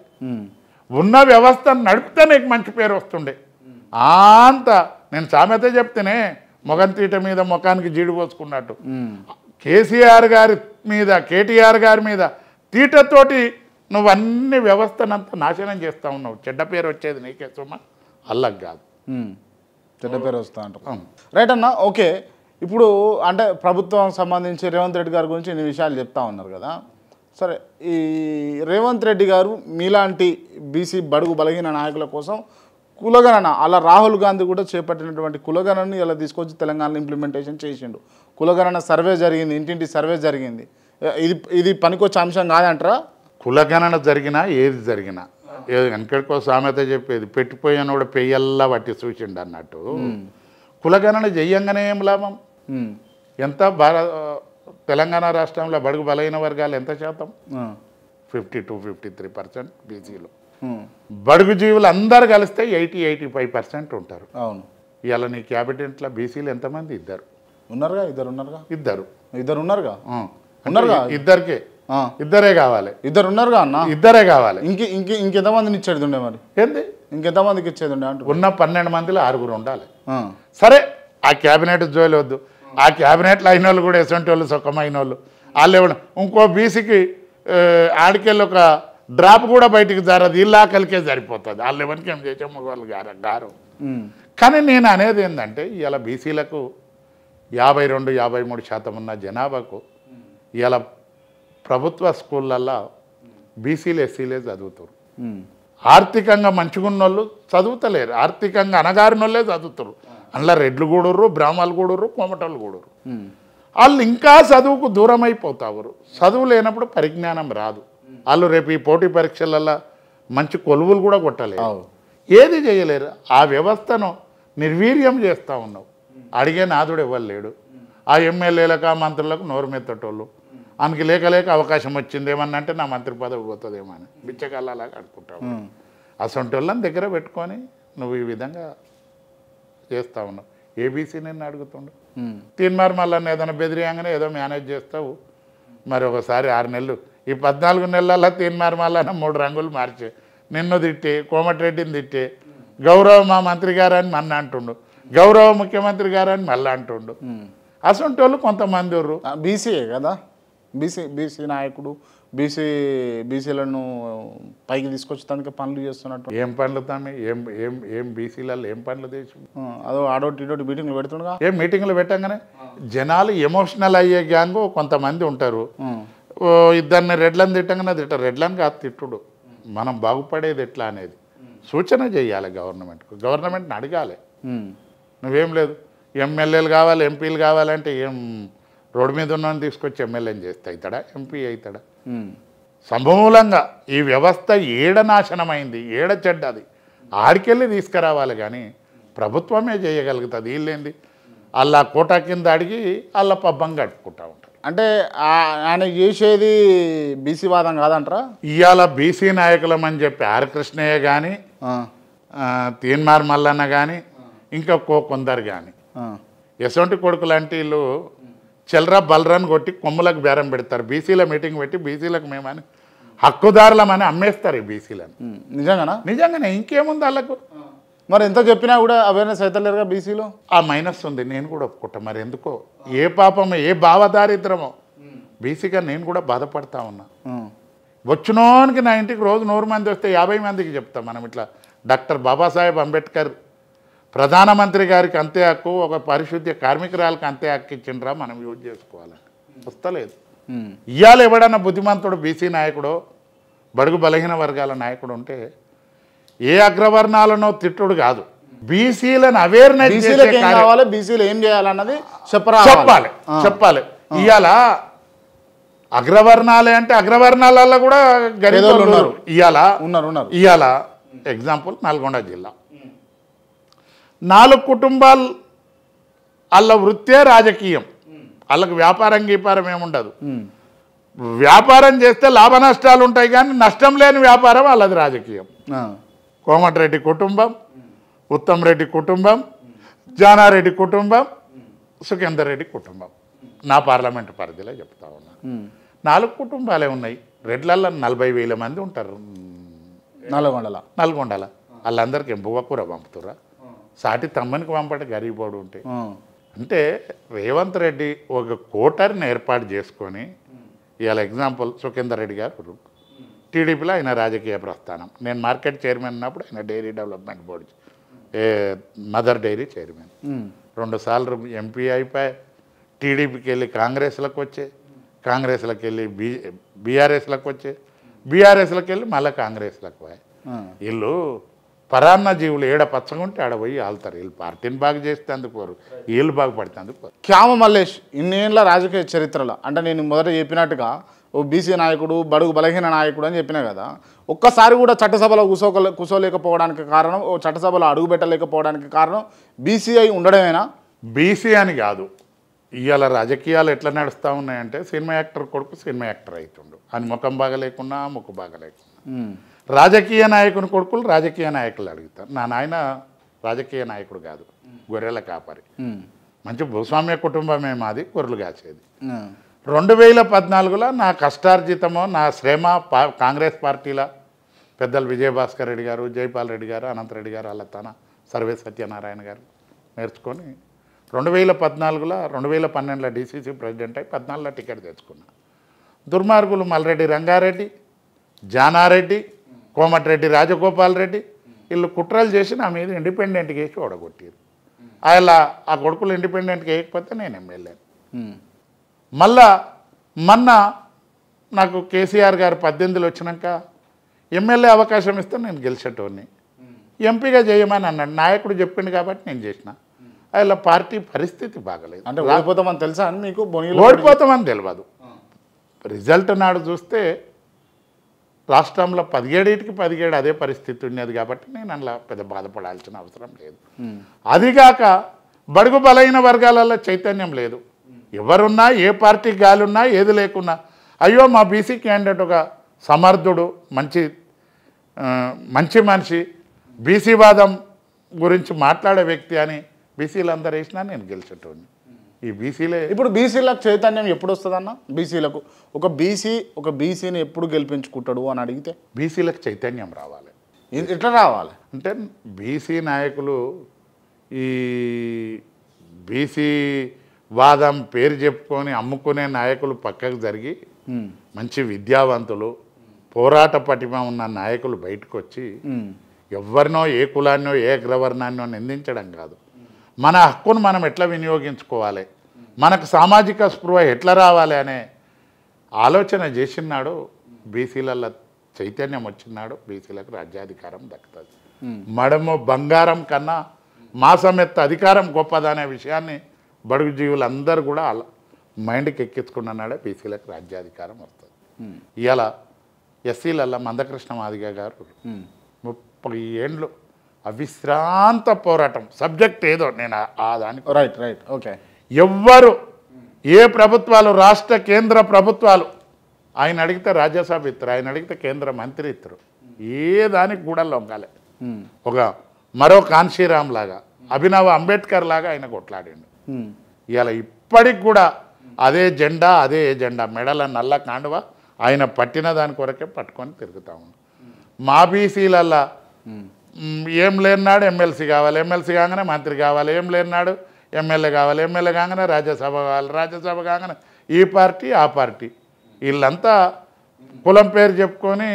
ఉన్న వ్యవస్థను నడిపితే నీకు మంచి పేరు వస్తుండే. అంత నేను సామెత చెప్తేనే మొగం తీట మీద ముఖానికి జీడి పోసుకున్నట్టు కేసీఆర్ గారి మీద కేటీఆర్ గారి మీద తీటతోటి నువ్వు అన్ని వ్యవస్థనంతా నాశనం చేస్తూ ఉన్నావు. చెడ్డ పేరు వచ్చేది నీకే సుమా, అల్లకి కాదు. చెడ్డ పేరు వస్తా అంటారు. రైట్ అన్న. ఓకే, ఇప్పుడు అంటే ప్రభుత్వం సంబంధించి రేవంత్ రెడ్డి గారి గురించి ఇన్ని విషయాలు చెప్తా ఉన్నారు కదా. సరే, ఈ రేవంత్ రెడ్డి గారు మీలాంటి బీసీ బడుగు బలహీన నాయకుల కోసం కులగణన, అలా రాహుల్ గాంధీ కూడా చేపట్టినటువంటి కులగణనని ఇలా తీసుకొచ్చి తెలంగాణలో ఇంప్లిమెంటేషన్ చేసిండు. కులగణన సర్వే జరిగింది, ఇంటింటి సర్వే జరిగింది. ఇది పనికొచ్చే అంశం కాదంటారా? కులగణన జరిగినా ఏది జరిగినా వెనకడికో సామెత చెప్పేది, పెట్టిపోయాను కూడా పెయ్యల్లా పట్టి చూసిండు అన్నట్టు. కులగణన చెయ్యంగానే ఏం లాభం? ఎంత తెలంగాణ రాష్ట్రంలో బడుగు బలహీన వర్గాలు ఎంత శాతం? 52-53% బీసీలు. బడుగు జీవులు అందరు కలిస్తే 80-85% ఉంటారు. అవును. ఇవాళ నీ క్యాబినెట్లో బీసీలు ఎంతమంది? ఇద్దరు ఉన్నారుగా. ఉన్నారుగా. ఇద్దరు ఉన్నారుగా. ఇద్దరే కావాలి. ఇద్దరు ఉన్నారుగా అన్న. ఇద్దరే కావాలి. ఇంకెంతమందిని ఇచ్చేది ఉండే? మరి ఏంది? ఇంకెంతమందికి ఇచ్చేది ఉండే అంటూ? ఉన్న 12 మందిలో 6 ఉండాలి. సరే, ఆ క్యాబినెట్ జోలి వద్దు. ఆ క్యాబినెట్లో అయిన వాళ్ళు కూడా ఎసంటి వాళ్ళు, సుఖమైన వాళ్ళు వాళ్ళు ఎవరు. ఇంకో బీసీకి ఆడికెళ్ళి ఒక డ్రాప్ కూడా బయటికి జారదు. ఇల్లాకలికే సరిపోతుంది. వాళ్ళు ఎవరికి ఏం చేసే వాళ్ళు గారు. కానీ నేను అనేది ఏంటంటే ఇలా బీసీలకు 52-53% ఉన్న జనాభాకు ఇలా ప్రభుత్వ స్కూళ్ళల్లో బీసీలు ఎస్సీలే చదువుతారు. ఆర్థికంగా మంచిగున్న వాళ్ళు చదువుతలేరు. ఆర్థికంగా అనగారిన వాళ్ళే చదువుతారు. అందులో రెడ్లు కూడరు, బ్రాహ్మణులు కూడరు, కోమటోళ్ళు కూడరు. వాళ్ళు ఇంకా చదువుకు దూరం అయిపోతారు. చదువు లేనప్పుడు పరిజ్ఞానం రాదు. వాళ్ళు రేపు ఈ పోటీ పరీక్షలలో మంచి కొలువులు కూడా కొట్టలేరు, ఏది చేయలేరు. ఆ వ్యవస్థను నిర్వీర్యం చేస్తూ ఉన్నావు. అడిగే నాదుడు ఎవరు లేడు. ఆ ఎమ్మెల్యేలకు, ఆ మంత్రులకు నోరు మెత్తటోళ్ళు. ఆయనకి లేక అవకాశం వచ్చింది ఏమన్నా అంటే నా మంత్రి పదవి పోతుందేమో అని బిచ్చగాళ్ళలాగా అడుకుంటావు. అసొంటి వాళ్ళని దగ్గర పెట్టుకొని నువ్వు ఈ విధంగా చేస్తూ ఉన్నావు. ఏబీసీ నిన్ను అడుగుతుండు. తీన్మార్ మళ్ళీ ఏదైనా బెదిరియంగానే ఏదో మేనేజ్ చేస్తావు. మరి ఒకసారి 6 నెలలు, ఈ 14 నెలల్లో తీన్మార్ మళ్ళీ 3 రంగులు మార్చే, నిన్ను తిట్టే, కోమటిరెడ్డిని తిట్టే, గౌరవ మా మంత్రి గారని మళ్ళీ అంటుండు, గౌరవ ముఖ్యమంత్రి గారని మళ్ళీ అంటుండు. అసొంటి వాళ్ళు కొంతమంది ఉర్రు. బీసీయే కదా, బీసీ నాయకుడు, బీసీలను పైకి తీసుకొచ్చడానికి పనులు చేస్తున్నట్టు. ఏం పనులు తామే? ఏం బీసీలలో ఏం పనులు చేసి అదో ఆడోటి ఇటోటి మీటింగ్లు పెడుతుండగా. ఏం మీటింగ్లు పెట్టంగానే జనాలు ఎమోషనల్ అయ్యే గ్యాంగ్ కొంతమంది ఉంటారు. ఇద్దరిని రెడ్లను తిట్టంగానే రెడ్లను కాదు తిట్టుడు. మనం బాగుపడేది ఎట్లా అనేది సూచన చేయాలి గవర్నమెంట్ని అడగాలి. నువ్వేం లేదు ఎమ్మెల్యేలు కావాలి, ఎంపీలు కావాలంటే ఏం రోడ్డు మీద ఉన్నని తీసుకొచ్చి ఎమ్మెల్యేని చేస్తే అవుతాడా? ఎంపీ అవుతాడా? సమూలంగా ఈ వ్యవస్థ ఏడ నాశనమైంది, ఏడ చెడ్డది ఆడికెళ్ళి తీసుకురావాలి. కానీ ప్రభుత్వమే చేయగలుగుతుంది. వీళ్ళేంది అలా కోటా కింద అడిగి అలా పబ్బం గడుపుకుంటా ఉంటారు. అంటే ఆయన చేసేది బీసీ వాదం కాదంటారా? ఇవాళ బీసీ నాయకులమని చెప్పి ఆర్ కృష్ణయ్య కానీ, తీన్మార్ మల్లన్న కానీ ఇంకా కొందరు కానీ ఎసొంటి కొడుకు లాంటి వీళ్ళు చెల్రా బలరాన్ని కొట్టి కొమ్ములకు బేరం పెడతారు. బీసీల మీటింగ్ పెట్టి బీసీలకు మేమని హక్కుదారులమని అమ్మేస్తారు ఈ బీసీలను. నిజంగానా? నిజంగానే. ఇంకేముంది వాళ్ళకు? మరి ఎంత చెప్పినా కూడా అవేర్నెస్ అవుతలేరుగా బీసీలో. ఆ మైనస్ ఉంది, నేను కూడా ఒప్పుకుంటా. మరి ఎందుకో ఏ పాపమో ఏ భావదారిద్రమో బీసీగా నేను కూడా బాధపడతా ఉన్నా. వచ్చినోనికి నా ఇంటికి రోజు 100 మంది వస్తే 50 మందికి చెప్తాం మనం ఇట్లా డాక్టర్ బాబాసాహెబ్ అంబేద్కర్ ప్రధానమంత్రి గారికి అంతే హక్కు, ఒక పరిశుద్ధ్య కార్మికురాలకు అంతే హక్కు ఇచ్చిండ్రా, మనం యూజ్ చేసుకోవాలని. వస్తలేదు. ఇవాళ ఎవడన్నా బుద్ధిమంతుడు బీసీ నాయకుడు బడుగు బలహీన వర్గాల నాయకుడు ఉంటే ఏ అగ్రవర్ణాలనో తిట్టుడు కాదు, బీసీలను అవేర్నెస్ బీసీలు ఏం చేయాలన్నది చెప్పాలి. ఇవాళ అగ్రవర్ణాలే అంటే అగ్రవర్ణాలలో కూడా గరీబులు ఉన్నారు. ఇవాళ ఎగ్జాంపుల్ నల్గొండ జిల్లా 4 కుటుంబాలు వాళ్ళ వృత్తే రాజకీయం, వాళ్ళకి వ్యాపారం గీపారం ఏముండదు. వ్యాపారం చేస్తే లాభ నష్టాలు ఉంటాయి కానీ నష్టం లేని వ్యాపారం వాళ్ళది రాజకీయం. కోమటిరెడ్డి కుటుంబం, ఉత్తమ్ రెడ్డి కుటుంబం, జానారెడ్డి కుటుంబం, సుఖేందర్ రెడ్డి కుటుంబం. నా పార్లమెంటు పరిధిలో చెప్తా ఉన్నా. 4 కుటుంబాలే ఉన్నాయి. రెడ్లల్లో 40,000 మంది ఉంటారు నల్గొండల. వాళ్ళందరికీ ఎంపువ కూర పంపుతురా? సాటి తమ్మనికి పంపట గరీబోడు ఉంటే. అంటే రేవంత్ రెడ్డి ఒక కోటర్ని ఏర్పాటు చేసుకొని ఇవాళ ఎగ్జాంపుల్ సుఖేందర్ రెడ్డి గారు టీడీపీలో ఆయన రాజకీయ ప్రస్థానం. నేను మార్కెట్ చైర్మన్ ఉన్నప్పుడు ఆయన dairy development board mother dairy chairman. 2 సార్లు ఎంపీ అయిపోయి టీడీపీకి వెళ్ళి కాంగ్రెస్లకు వచ్చే, కాంగ్రెస్లకు వెళ్ళి బీఆర్ఎస్లకు వచ్చే, బీఆర్ఎస్లకు వెళ్ళి మళ్ళీ కాంగ్రెస్లకు పోయి. వీళ్ళు పరాన్న జీవులు ఏడ పచ్చగుంటే ఆడ పోయి ఆళ్తారు. వీళ్ళు పార్టీని బాగా చేస్తే అందుకోరు, వీళ్ళు బాగుపడితే అందుకోరు. క్యామ మల్లేష్ ఇన్నేళ్ళ రాజకీయ చరిత్రలో, అంటే నేను మొదట చెప్పినట్టుగా ఓ బీసీ నాయకుడు, బడుగు బలహీన నాయకుడు అని చెప్పినా కదా, ఒక్కసారి కూడా చట్టసభలో కూర్చోలేకపోవడానికి కారణం, ఓ చట్టసభలో అడుగు పెట్టలేకపోవడానికి కారణం బీసీఐ ఉండడమేనా? బీసీ అని కాదు, ఇవాళ రాజకీయాలు ఎట్లా నడుస్తూ ఉన్నాయంటే సినిమా యాక్టర్ కొడుకు సినిమా యాక్టర్ అవుతుండు, అని ముఖం బాగా లేకున్నా ముక్కు బాగా లేకున్నా. రాజకీయ నాయకుని కొడుకులు రాజకీయ నాయకులు అడుగుతారు. నా నాయన రాజకీయ నాయకుడు కాదు, గొర్రెల కాపరి. మంచి భూస్వామ్య కుటుంబమే మాది, గొర్రెలు కాసేది. 2014లో నా కష్టార్జితమో నా శ్రమ కాంగ్రెస్ పార్టీల పెద్దలు విజయభాస్కర్ రెడ్డి గారు, జైపాల్ రెడ్డి గారు, అనంతరెడ్డి గారు, వాళ్ళ తన సర్వే సత్యనారాయణ గారు నేర్చుకొని 2014లో 2012లో డీసీసీ ప్రెసిడెంట్ అయి 14లో టికెట్ తెచ్చుకున్నా. దుర్మార్గులు మల్రెడ్డి రంగారెడ్డి, జానారెడ్డి, కోమటిరెడ్డి రాజగోపాల్ రెడ్డి వీళ్ళు కుట్రలు చేసి నా మీద ఇండిపెండెంట్గా వేసి ఓడగొట్టారు. అలా ఆ కొడుకులు ఇండిపెండెంట్గా వేయకపోతే నేను ఎమ్మెల్యే. మళ్ళా మొన్న నాకు కేసీఆర్ గారు 18లో వచ్చినాక ఎమ్మెల్యే అవకాశం ఇస్తే నేను గెలిచేటోడిని, ఎంపీగా చేయమని అన్నాడు. నాయకుడు చెప్పిండు కాబట్టి నేను చేసిన. అలా పార్టీ పరిస్థితి బాగలేదు. అంటే ఓడిపోతామని తెలుసా అని మీకు? ఓడిపోతామని తెలియదు. రిజల్ట్ నాడు చూస్తే రాష్ట్రంలో 17కి 17 అదే పరిస్థితి ఉండేది కాబట్టి నేను అలా పెద్ద బాధపడాల్సిన అవసరం లేదు. అదిగాక బడుగు బలైన వర్గాలలో చైతన్యం లేదు. ఎవరున్నా ఏ పార్టీ గాలున్నా ఏది లేకున్నా అయ్యో మా బీసీ క్యాండిడేట్ ఒక సమర్థుడు, మంచి మనిషి, బీసీవాదం గురించి మాట్లాడే వ్యక్తి అని బీసీలు అందరూ వేసినా నేను గెలిచేటోడిని. ఈ బీసీలే ఇప్పుడు బీసీలకు చైతన్యం ఎప్పుడు వస్తుందన్న? బీసీలకు ఒక బీసీని ఎప్పుడు గెలిపించుకుంటాడు అని అడిగితే బీసీలకు చైతన్యం రావాలి. ఎట్లా రావాలి అంటే బీసీ నాయకులు ఈ బీసీ వాదం పేరు చెప్పుకొని అమ్ముకునే నాయకులు పక్కకు జరిగి మంచి విద్యావంతులు, పోరాట పటిమ ఉన్న నాయకులు బయటకు వచ్చి ఎవరినో ఏ కులాన్నో ఏ అగ్రవర్ణాన్నో నిందించడం కాదు, మన హక్కును మనం ఎట్లా వినియోగించుకోవాలి, మనకు సామాజిక స్పృహ ఎట్లా రావాలి అనే ఆలోచన చేసినాడు. బీసీలలో చైతన్యం వచ్చినాడు, బీసీలకు రాజ్యాధికారం దక్కుతుంది. మడము బంగారం కన్నా మాసమెత్త అధికారం గొప్పదనే విషయాన్ని బడుగు జీవులందరూ కూడా మైండ్కి ఎక్కించుకున్నాడే బీసీలకు రాజ్యాధికారం వస్తుంది. ఇవాళ ఎస్సీలలో మందకృష్ణ మాదిగ గారు 30 ఏండ్లు అవిశ్రాంత పోరాటం. సబ్జెక్ట్ ఏదో నేను ఆ దానికి రైట్ ఓకే. ఎవ్వరు ఏ ప్రభుత్వాలు, రాష్ట్ర కేంద్ర ప్రభుత్వాలు ఆయన అడిగితే రాజ్యసభ ఇస్తారు, ఆయన అడిగితే కేంద్ర మంత్రి ఇస్తారు, ఏ దానికి కూడా లొంగాలి. ఒక మరో కాన్షీరామ్ లాగా అభినవ్ అంబేద్కర్ లాగా ఆయన కొట్లాడిండు. ఇవాళ ఇప్పటికి కూడా అదే జెండా అదే ఎజెండా, మెడల నల్ల కాండువ ఆయన పట్టిన దాని కొరకే పట్టుకొని తిరుగుతూ ఉన్నాం. మా బీసీలల్లా ఏం లేనాడు ఎమ్మెల్సీ కావాలి, ఎమ్మెల్సీ కాగానే మంత్రి కావాలి, ఏం లేనాడు ఎమ్మెల్యే కావాలి, ఎమ్మెల్యే కాగానే రాజ్యసభ కావాలి, రాజ్యసభ కాగానే ఈ పార్టీ ఆ పార్టీ, వీళ్ళంతా కులం పేరు చెప్పుకొని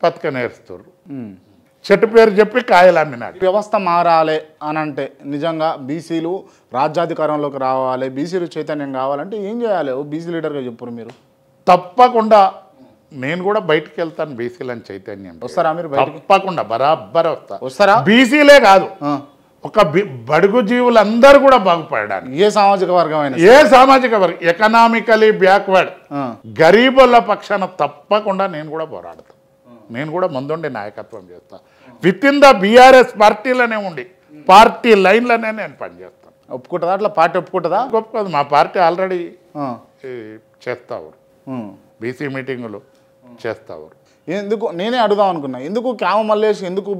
బతక నేర్స్తారు. చెట్టు పేరు చెప్పి కాయలు అమ్మినాడు. వ్యవస్థ మారాలి అని అంటే నిజంగా బీసీలు రాజ్యాధికారంలోకి రావాలి, బీసీలు చైతన్యం కావాలంటే ఏం చేయాలి? ఓ బీసీ లీడర్గా చెప్పరు మీరు. తప్పకుండా నేను కూడా బయటికి వెళ్తాను బీసీలని చైతన్యం. వస్తారా మీరు బయటికి? తప్పకుండా బరాబర్ వస్తారా? బీసీలే కాదు, ఒక బడుగు జీవులందరూ కూడా బాగుపడడానికి. ఏ సామాజిక వర్గం అయినా, ఏ సామాజిక వర్గం, ఎకనామికలీ బ్యాక్వర్డ్ గరీబుల పక్షాన తప్పకుండా నేను కూడా పోరాడతాను. నేను కూడా ముందుండి నాయకత్వం చేస్తాను. విత్ ఇన్ ద బీఆర్ఎస్ పార్టీలోనే ఉండి పార్టీ లైన్లోనే నేను పనిచేస్తాను. ఒప్పుకుంటుందా అట్లా? పార్టీ ఒప్పుకుంటుందా? గొప్ప మా పార్టీ ఆల్రెడీ చేస్తావు, బీసీ మీటింగులు చేస్తావు. ఎందుకు నేనే అడుగుదాం అనుకున్నా, ఎందుకు క్యామ మల్లేష్ ఎందుకు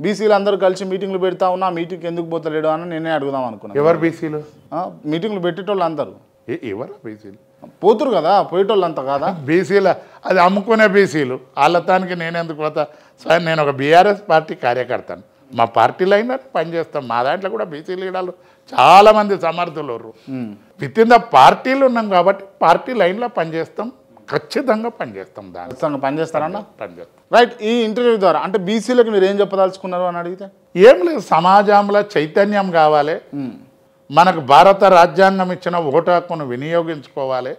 బీసీలు అందరూ కలిసి మీటింగ్లు పెడతా ఉన్నా, మీటింగ్కి ఎందుకు పోతలేడు అని నేనే అడుగుదాం అనుకున్నా. ఎవరు బీసీలు? మీటింగ్లు పెట్టేటోళ్ళు అందరూ ఎవరు బీసీలు? పోతురు కదా, పోయేటోళ్ళు అంతా కదా బీసీల, అది అమ్ముకునే బీసీలు. వాళ్ళతానికి నేనెందుకు పోతా సార్? నేను ఒక బీఆర్ఎస్ పార్టీ కార్యకర్తను, మా పార్టీ లైన్లో పనిచేస్తాం. మా దాంట్లో కూడా బీసీ లీడర్లు చాలామంది సమర్థులు విత్ ఇన్ ద పార్టీలు ఉన్నాం కాబట్టి పార్టీ లైన్లో పనిచేస్తాం, ఖచ్చితంగా పనిచేస్తాం. దాని పనిచేస్తారన్న పనిచేస్తాం. రైట్. ఈ ఇంటర్వ్యూ ద్వారా అంటే బీసీలకు మీరు ఏం చెప్పదలుచుకున్నారు అని అడిగితే ఏం లేదు, సమాజంలో చైతన్యం కావాలి, మనకు భారత రాజ్యాంగం ఇచ్చిన ఓటు హక్కును వినియోగించుకోవాలి.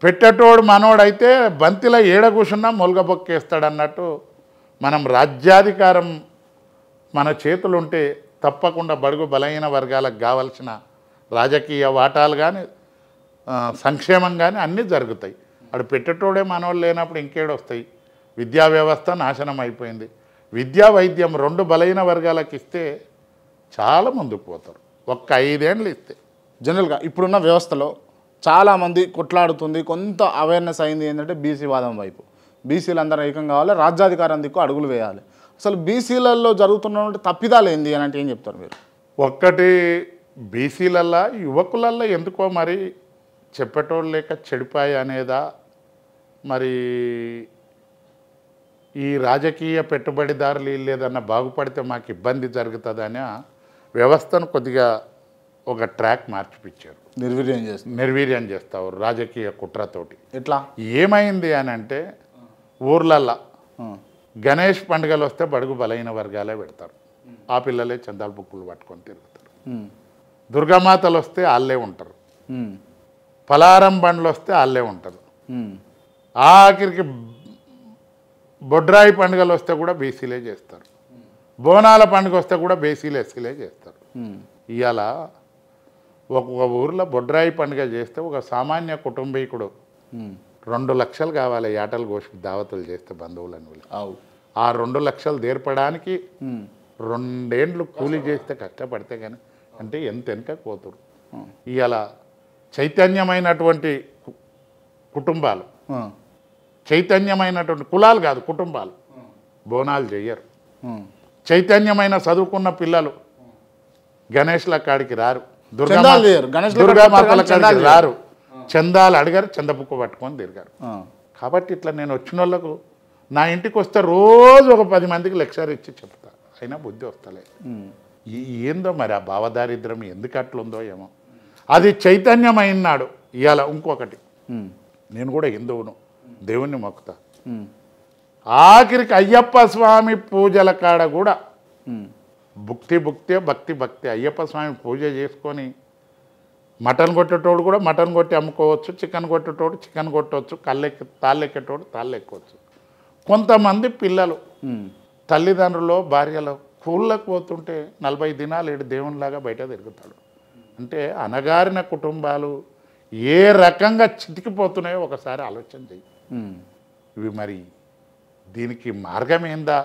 పెట్టేటోడు మనోడైతే బంతిలో ఏడ కూర్చున్నా మొలగబొక్కేస్తాడన్నట్టు మనం రాజ్యాధికారం మన చేతులుంటే తప్పకుండా బడుగు బలహీన వర్గాలకు కావాల్సిన రాజకీయ వాటాలు కానీ సంక్షేమం కానీ అన్నీ జరుగుతాయి. అక్కడ పెట్టేటోడే మనోళ్ళు లేనప్పుడు ఇంకేడొస్తాయి? విద్యా వ్యవస్థ నాశనం అయిపోయింది. విద్యా వైద్యం రెండు బలహీన వర్గాలకు ఇస్తే చాలా ముందుకు పోతారు. ఒక్క 5 ఏళ్ళు ఇస్తే. జనరల్గా ఇప్పుడున్న వ్యవస్థలో చాలామంది కొట్లాడుతుంది, కొంత అవేర్నెస్ అయింది ఏంటంటే బీసీ వాదం వైపు. బీసీలు అందరూ ఏకం కావాలి, రాజ్యాధికారం దిక్కు అడుగులు వేయాలి. అసలు బీసీలలో జరుగుతున్న తప్పిదాలు ఏంది అని అంటే ఏం చెప్తారు మీరు? ఒక్కటి, బీసీలల్లా యువకులల్లో ఎందుకో మరి చెప్పేటోళ్ళు లేక చెడిపాయి అనేదా, మరి ఈ రాజకీయ పెట్టుబడిదారులు లేదన్నా బాగుపడితే మాకు ఇబ్బంది జరుగుతుందని వ్యవస్థను కొద్దిగా ఒక ట్రాక్ మార్చిపించారు. నిర్వీర్యం చేస్తావు రాజకీయ కుట్రతోటి. ఎట్లా ఏమైంది అని అంటే, ఊర్లల్లో గణేష్ పండుగలు వస్తే బడుగు బలైన వర్గాలే పెడతారు, ఆ పిల్లలే చందాల బుక్కులు పట్టుకొని తిరుగుతారు. దుర్గామాతలు వస్తే వాళ్ళే ఉంటారు, పలారం బండ్లు వస్తే వాళ్ళే ఉంటారు. ఆఖరికి బొడ్రాయి పండుగలు వస్తే కూడా బీసీలే చేస్తారు, బోనాల పండుగ వస్తే కూడా బీసీలు ఎస్సీలే చేస్తారు. ఇవాళ ఒక్కొక్క ఊర్లో బొడ్రాయి పండుగ చేస్తే ఒక సామాన్య కుటుంబీకుడు 2 లక్షలు కావాలి యాటలు కోసి దావతులు చేస్తే బంధువులను. ఆ 2 లక్షలు తీర్పడానికి 2 ఏండ్లు కూలీ చేస్తే కష్టపడితే కానీ అంటే ఎంత వెనక పోతురు. ఇవాళ చైతన్యమైనటువంటి కుటుంబాలు, చైతన్యమైనటువంటి కులాలు కాదు కుటుంబాలు బోనాలు చెయ్యరు. చైతన్యమైన చదువుకున్న పిల్లలు గణేష్ల కాడికి రారు, దుర్గామాతల కాడికి రారు, చందాలు అడిగారు, చందబుక్కు పట్టుకొని తిరిగారు. కాబట్టి ఇట్లా నేను వచ్చిన వాళ్ళకు నా ఇంటికి వస్తే రోజు ఒక 10 మందికి లెక్చర్ ఇచ్చి చెప్తా, అయినా బుద్ధి వస్తలేదు. ఏందో మరి ఆ భావదారిద్ర్యం ఎందుకు అట్లుందో ఏమో. అది చైతన్యమైనాడు. ఇవాళ ఇంకొకటి, నేను కూడా హిందువును, దేవుణ్ణి మొక్కుతా. ఆఖరికి అయ్యప్ప స్వామి పూజల కాడ కూడా భక్తి భక్తి అయ్యప్ప స్వామి పూజ చేసుకొని మటన్ కొట్టేటోడు కూడా మటన్ కొట్టి అమ్ముకోవచ్చు, చికెన్ కొట్టేటోడు చికెన్ కొట్టవచ్చు, తాళ్ళెక్కేటోడు తాళ్ళు ఎక్కవచ్చు. కొంతమంది పిల్లలు తల్లిదండ్రులు భార్యలు కూళ్ళకు పోతుంటే 40 దినాలు ఏడు దేవునిలాగా బయట తిరుగుతాడు. అంటే అనగారిన కుటుంబాలు ఏ రకంగా చితికిపోతున్నాయో ఒకసారి ఆలోచన చెయ్యి. ఇవి మరి దీనికి మార్గం ఏందా?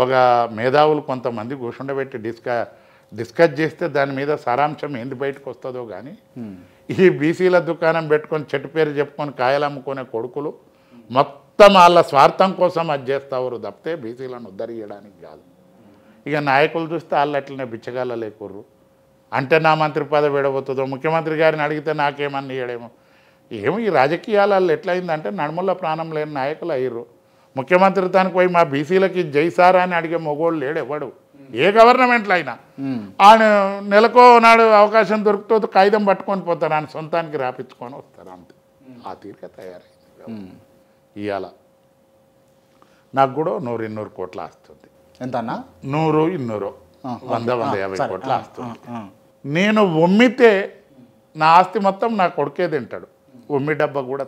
ఒక మేధావులు కొంతమంది కూర్చుండబెట్టి డిస్కస్ చేస్తే దాని మీద సారాంశం ఏంది బయటకు వస్తుందో కానీ ఈ బీసీల దుకాణం పెట్టుకొని చెట్టు పేరు చెప్పుకొని కాయలు అమ్ముకునే కొడుకులు మొత్తం వాళ్ళ స్వార్థం కోసం అది చేస్తావు తప్పితే బీసీలను ఉద్ధరించడానికి కాదు. ఇక నాయకులు చూస్తే వాళ్ళు అట్లనే బిచ్చగాళ్ళ లేకుర్రు. అంటే నా మంత్రి పదవి విడబోతుందో, ముఖ్యమంత్రి గారిని అడిగితే నాకేమన్నా ఇయ్యడేమో. ఏమో ఈ రాజకీయాలలో ఎట్లయిందంటే నడుముల ప్రాణం లేని నాయకులు అయ్యారు. ముఖ్యమంత్రి తనకు పోయి మా బీసీలకి జైసారా అని అడిగే మొగోళ్ళు లేడు ఎవడు, ఏ గవర్నమెంట్లో అయినా. ఆయన నెలకో నాడు అవకాశం దొరుకుతుంది, కాగితం పట్టుకొని పోతారు, ఆయన సొంతానికి రాపించుకొని వస్తారు, అంతే. ఆ తీరిక తయారైంది. ఇవాళ నాకు కూడా 100-200 కోట్ల ఆస్తుంది. ఎంత అన్న? 100-200 100-150 కోట్ల ఆస్తుంది. నేను ఒమ్మితే నా ఆస్తి మొత్తం నా కొడుకే తింటాడు. ఒమ్మి డబ్బా కూడా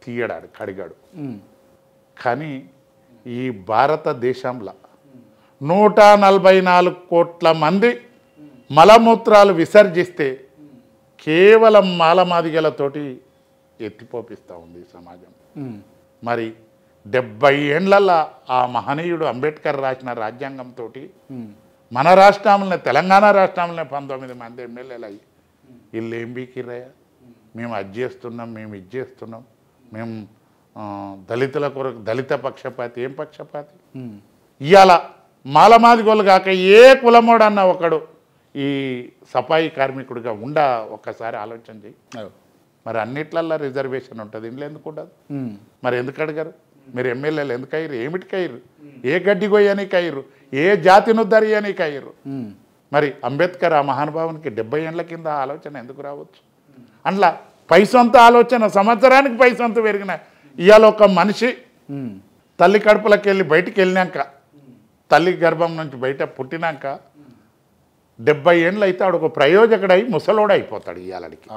తీయడాడు, కడిగాడు. కానీ ఈ భారతదేశంలో 144 కోట్ల మంది మలమూత్రాలు విసర్జిస్తే కేవలం మాలమాదిగలతోటి ఎత్తిపోపిస్తూ ఉంది ఈ సమాజం. మరి 70 ఏండ్లలో ఆ మహనీయుడు అంబేద్కర్ రాసిన రాజ్యాంగంతో మన రాష్ట్రంలోనే, తెలంగాణ రాష్ట్రంలోనే 19 మంది ఎమ్మెల్యేలు అయ్యి వీళ్ళు ఏం బీకిరయ్యా, మేము అది చేస్తున్నాం, మేము ఇది చేస్తున్నాం, మేము దళితుల కొరకు దళిత పక్షపాతి. ఏం పక్షపాతి? ఇవాళ మాలమాదిగోళ్ళు కాక ఏ కులమోడన్న ఒకడు ఈ సఫాయి కార్మికుడిగా ఒక్కసారి ఆలోచన చేయి. మరి అన్నిట్లల్లో రిజర్వేషన్ ఉంటుంది, ఇంట్లో ఎందుకు ఉండదు? మరి ఎందుకు అడిగారు మీరు? ఎమ్మెల్యేలు ఎందుకు అయ్యారు? ఏమిటికి అయ్యారు? ఏ గడ్డి కొయ్యనికి అయ్యారు? ఏ జాతిని ఉద్ధరియనికి అయ్యారు? మరి అంబేద్కర్ ఆ మహానుభావునికి 70 ఏళ్ల కింద ఆలోచన ఎందుకు రావచ్చు? అట్లా పైసొంత ఆలోచన సంవత్సరానికి పైసొంత పెరిగిన. ఇవాళ ఒక మనిషి తల్లి కడుపులోకి వెళ్ళి బయటికి వెళ్ళినాక, తల్లి గర్భం నుంచి బయట పుట్టినాక 70 ఏళ్ళు అయితే ఆడు ఒక ప్రయోజకుడై ముసలోడు అయిపోతాడు. ఇవాళకి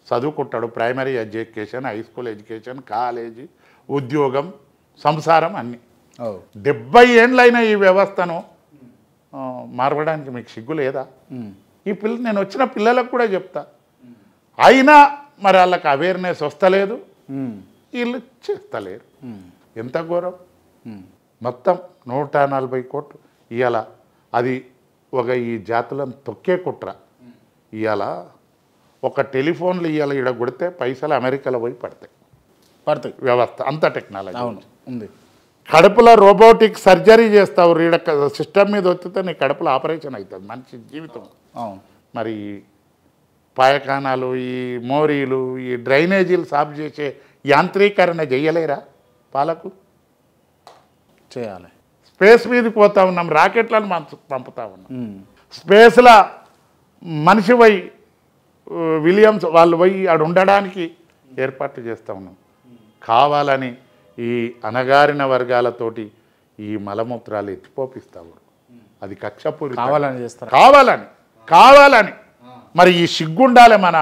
చదువుకుంటాడు, primary education, high school education, college, ఉద్యోగం, సంసారం అన్నీ. 70 ఏళ్ళైన ఈ వ్యవస్థను మార్చడానికి మీకు సిగ్గు లేదా? ఈ నేను వచ్చిన పిల్లలకు కూడా చెప్తా, అయినా మరి వాళ్ళకి అవేర్నెస్ వస్తలేదు, వీళ్ళు చేస్తలేరు. ఎంత ఘోరం! మొత్తం 140 కోట్లు ఇవాళ అది ఒక ఈ జాతులను తొక్కే కుట్ర. ఇవాళ ఒక టెలిఫోన్లు ఇవాళ ఈడ కొడితే పైసలు అమెరికాలో పోయి పడతాయి వ్యవస్థ, అంత టెక్నాలజీ ఉంది. కడుపులో రోబోటిక్ సర్జరీ చేస్తావు, ఈడ సిస్టమ్ మీద వచ్చితే నీ కడుపులో ఆపరేషన్ అవుతుంది, మనిషి జీవితం. మరి పాయఖానాలు, ఈ మోరీలు, ఈ డ్రైనేజీలు సాఫ్ చేసే యాంత్రీకరణ చెయ్యలేరా పాలకు? చేయాలి. స్పేస్ మీదకి పోతా ఉన్నాం, రాకెట్లను పంపుతా ఉన్నాం. స్పేస్లో మనిషి పోయి విలియమ్స్ వాళ్ళు పోయి ఆడు ఉండడానికి ఏర్పాట్లు చేస్తూ ఉన్నాం. కావాలని ఈ అణగారిన వర్గాలతోటి ఈ మలమూత్రాలు ఎత్తిపోపిస్తావు. అది కక్షపూరి కావాలని చేస్తారు, కావాలని. మరి ఈ సిగ్గుండాలి మన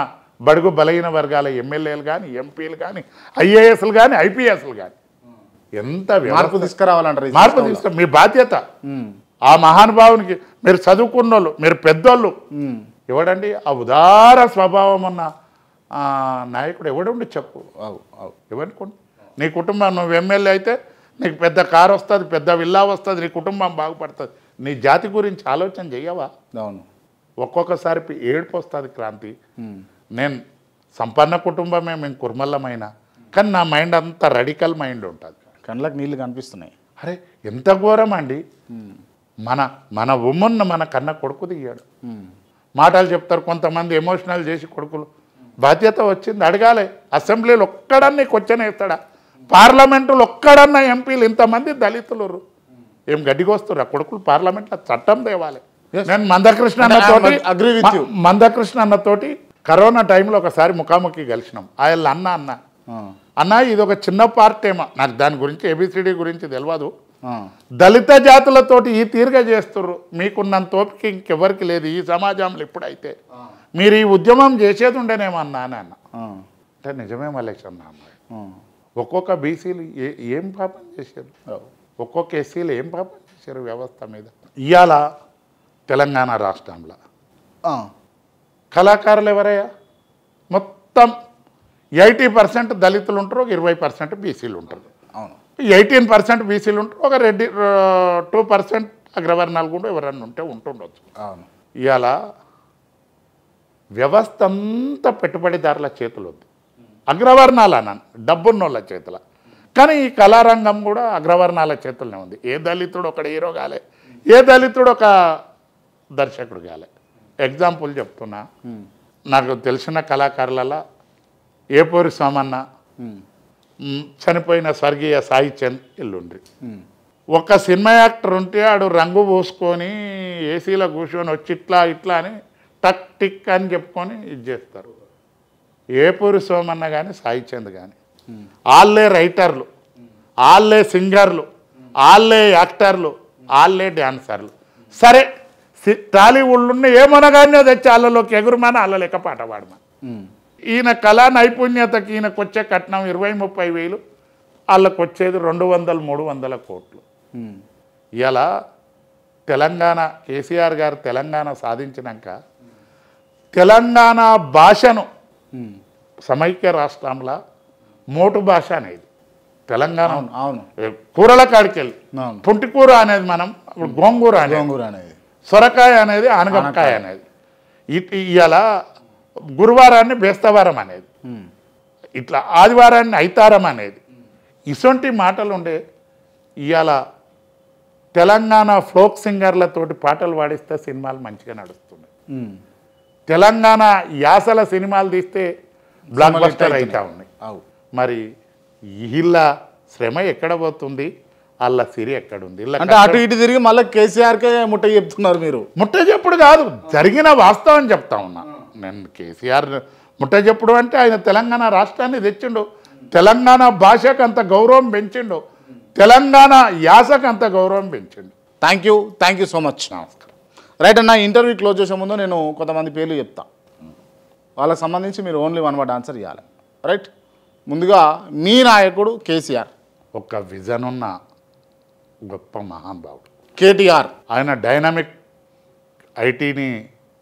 బడుగు బలహీన వర్గాల ఎమ్మెల్యేలు కానీ, ఎంపీలు కానీ, ఐఏఎస్లు కానీ, ఐపీఎస్లు కానీ. ఎంత మార్పు తీసుకురావాలంటారు? మార్పు తీసుకురా, మీ బాధ్యత. ఆ మహానుభావునికి మీరు చదువుకున్న వాళ్ళు, మీరు పెద్దోళ్ళు, ఎవడండి ఆ ఉదార స్వభావం ఉన్న నాయకుడు ఎవడుండి చెప్పు? ఎవరుకోండి. నీ కుటుంబం, నువ్వు ఎమ్మెల్యే అయితే నీకు పెద్ద కారు వస్తుంది, పెద్ద విల్లా వస్తుంది, నీ కుటుంబం బాగుపడుతుంది. నీ జాతి గురించి ఆలోచన చెయ్యవా? అవును. ఒక్కొక్కసారి ఏడుపు వస్తుంది క్రాంతి. నేను సంపన్న కుటుంబమే, మేము కుర్మల్లమైన, కానీ నా మైండ్ అంతా రడికల్ మైండ్ ఉంటుంది. కళ్ళకి నీళ్ళు కనిపిస్తున్నాయి. అరే ఎంత ఘోరం అండి! మన ఉమ్మన్న మన కన్న కొడుకు దిగాడు. మాటలు చెప్తారు కొంతమంది, ఎమోషనల్ చేసి కొడుకులు. బాధ్యత వచ్చింది, అడగాలి. అసెంబ్లీలో ఒక్కడన్నా క్వశ్చన్ వేస్తాడా? పార్లమెంటులో ఒక్కడన్నా ఎంపీలు ఇంతమంది దళితులు ఏం గడ్డికొస్తారు? ఆ కొడుకులు పార్లమెంట్లో చట్టం తేవాలి. నేను మందకృష్ణ అన్నతోటి కరోనా టైంలో ఒకసారి ముఖాముఖి కలిసినాం. ఆయన అన్న ఇది ఒక చిన్న పార్ట్ ఏమో, నాకు దాని గురించి ఏబిసిడి గురించి తెలియదు, దళిత జాతులతోటి ఈ తీరుగా చేస్తుర్రు, మీకున్నంత ఓపిక ఇంకెవరికి లేదు ఈ సమాజంలో. ఇప్పుడైతే మీరు ఈ ఉద్యమం చేసేది ఉండేనేమో అన్న అంటే నిజమే మలేష్ అన్న. ఒక్కొక్క బీసీలు ఏం పాపం చేశారు, ఒక్కొక్క ఎస్సీలు ఏం పాపం చేశారు వ్యవస్థ మీద. ఇవాళ తెలంగాణ రాష్ట్రంలో కళాకారులు ఎవరయ్యా? మొత్తం 80% దళితులు ఉంటారు, ఒక 20% బీసీలు ఉంటారు. 18% బీసీలు ఉంటారు, ఒక 2% అగ్రవర్ణాలు కూడా ఎవరన్నా ఉంటుండొచ్చు. ఇవాళ వ్యవస్థ అంతా పెట్టుబడిదారుల చేతులు ఉంది, అగ్రవర్ణాల డబ్బున్నోళ్ళ చేతుల. కానీ ఈ కళారంగం కూడా అగ్రవర్ణాల చేతుల్లోనే ఉంది. ఏ దళితుడు ఒకడు హీరో కాలే, ఏ దళితుడు ఒక దర్శకుడు కాలే. ఎగ్జాంపుల్ చెప్తున్నా, నాకు తెలిసిన కళాకారులలో ఏపూరి సోమన్న, చనిపోయిన స్వర్గీయ సాయి చంద్ ఇల్లుండ్రి. ఒక సినిమా యాక్టర్ ఉంటే ఆడు రంగు పూసుకొని ఏసీలో కూర్చొని వచ్చి ఇట్లా ఇట్లా అని టక్ టిక్ అని చెప్పుకొని ఇది చేస్తారు. ఏపూరి సోమన్న కానీ సాయి చంద్ కానీ వాళ్ళే రైటర్లు, వాళ్ళే సింగర్లు, వాళ్ళే యాక్టర్లు, వాళ్ళే డ్యాన్సర్లు. సరే టాలీవుడ్లో ఏమనగానే తెచ్చి వాళ్ళలోకి ఎగురుమని వాళ్ళ లెక్క పాట పాడమని. ఈయన కళా నైపుణ్యతకి ఈయనకు వచ్చే కట్నం 20-30 వేలు, వాళ్ళకు వచ్చేది 200-300 కోట్లు. ఇలా తెలంగాణ కేసీఆర్ గారు తెలంగాణ సాధించినాక తెలంగాణ భాషను సమైక్య రాష్ట్రంలో మోటు భాష అనేది తెలంగాణ. అవును, కూరల కాడికి వెళ్ళి పుంటికూర అనేది మనం గోంగూర అనేది, సొరకాయ అనేది ఆనగకాయ అనేది, ఇలా గురువారాన్ని బేస్తవారం అనేది, ఇట్లా ఆదివారాన్ని ఐతారం అనేది, ఇసొంటి మాటలు ఉండే. ఇవాళ తెలంగాణ ఫోక్ సింగర్లతోటి పాటలు పాడిస్తే సినిమాలు మంచిగా నడుస్తున్నాయి. తెలంగాణ యాసల సినిమాలు తీస్తే బ్లాక్ బస్టర్ అవుతా ఉన్నాయి. మరి వీళ్ళ శ్రమ ఎక్కడ పోతుంది, వాళ్ళ సిరి ఎక్కడుంది? అంటే అటు ఇటు తిరిగి మళ్ళీ కేసీఆర్కే ముట్ట చెప్తున్నారు మీరు. ముట్ట చెప్పుడు కాదు, జరిగిన వాస్తవం చెప్తా ఉన్నా నేను. కేసీఆర్ ముట్ట చెప్పుడు అంటే ఆయన తెలంగాణ రాష్ట్రాన్ని తెచ్చిండు, తెలంగాణ భాషకు అంత గౌరవం పెంచిండు, తెలంగాణ యాసకు అంత గౌరవం పెంచిండు. Thank you so much. నమస్కారం. రైట్ అన్న, ఇంటర్వ్యూ క్లోజ్ చేసే ముందు నేను కొంతమంది పేర్లు చెప్తా, వాళ్ళకి సంబంధించి మీరు ఓన్లీ 1 word ఆన్సర్ ఇవ్వాలి. రైట్, ముందుగా మీ నాయకుడు కేసీఆర్. ఒక విజన్ ఉన్న గొప్ప మహానుభావుడు. కేటీఆర్, ఆయన డైనమిక్ ఐటీని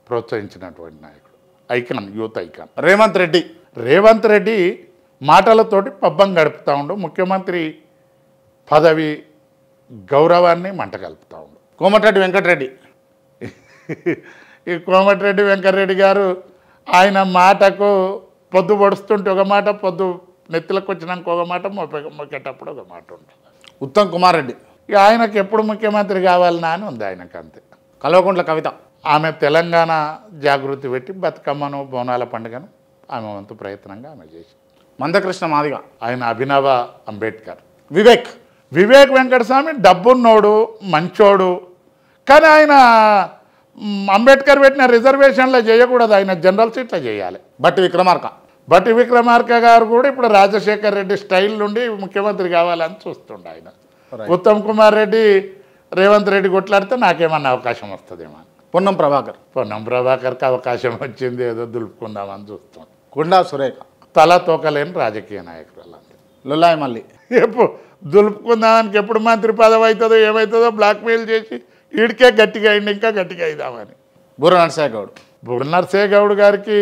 ప్రోత్సహించినటువంటి నాయకుడు, icon, youth icon. Revanth Reddy మాటలతోటి పబ్బం గడుపుతూ ఉండు, ముఖ్యమంత్రి పదవి గౌరవాన్ని మంట కలుపుతూ ఉండు. కోమటిరెడ్డి వెంకటరెడ్డి. ఈ కోమటిరెడ్డి వెంకటరెడ్డి గారు ఆయన మాటకు పొద్దు పొడుస్తుంటే ఒక మాట, పొద్దు నెత్తిలకు వచ్చినాక ఒక మాట, మొక్కేటప్పుడు ఒక మాట ఉంటుంది. ఉత్తమ్ కుమార్ రెడ్డి. ఇక ఆయనకు ఎప్పుడు ముఖ్యమంత్రి కావాలన్నా అని ఉంది ఆయనకు, అంతే. కల్వకుంట్ల కవిత. ఆమె తెలంగాణ జాగృతి పెట్టి బతుకమ్మను, బోనాల పండుగను ఆమె వంతు ప్రయత్నంగా ఆమె చేసి. మందకృష్ణ మాదిగ. ఆయన అభినవ అంబేద్కర్. వివేక్ వెంకటస్వామి డబ్బున్నోడు, మంచోడు, కానీ ఆయన అంబేద్కర్ పెట్టిన రిజర్వేషన్లో చేయకూడదు, ఆయన జనరల్ సీట్లో చేయాలి. బట్టి విక్రమార్క గారు కూడా ఇప్పుడు రాజశేఖర్ రెడ్డి స్టైల్ నుండి ముఖ్యమంత్రి కావాలని చూస్తుండే ఆయన. ఉత్తమ్ కుమార్ రెడ్డి రేవంత్ రెడ్డి కొట్లాడితే నాకేమన్నా అవకాశం వస్తుందేమో. పొన్నం ప్రభాకర్కి అవకాశం వచ్చింది, ఏదో దులుపుకుందామని చూస్తాం. గుండా సురేఖ. తల తోకలేని రాజకీయ నాయకురాలు. లుల్లాయి మళ్ళీ ఎప్పుడు దులుపుకుందానికి ఎప్పుడు మంత్రి పదవి అవుతుందో ఏమవుతుందో బ్లాక్మెయిల్ చేసి ఈడికే గట్టిగా అయింది, ఇంకా గట్టిగా అయిదామని. బుర్ర నరసింహ గౌడ్ గారికి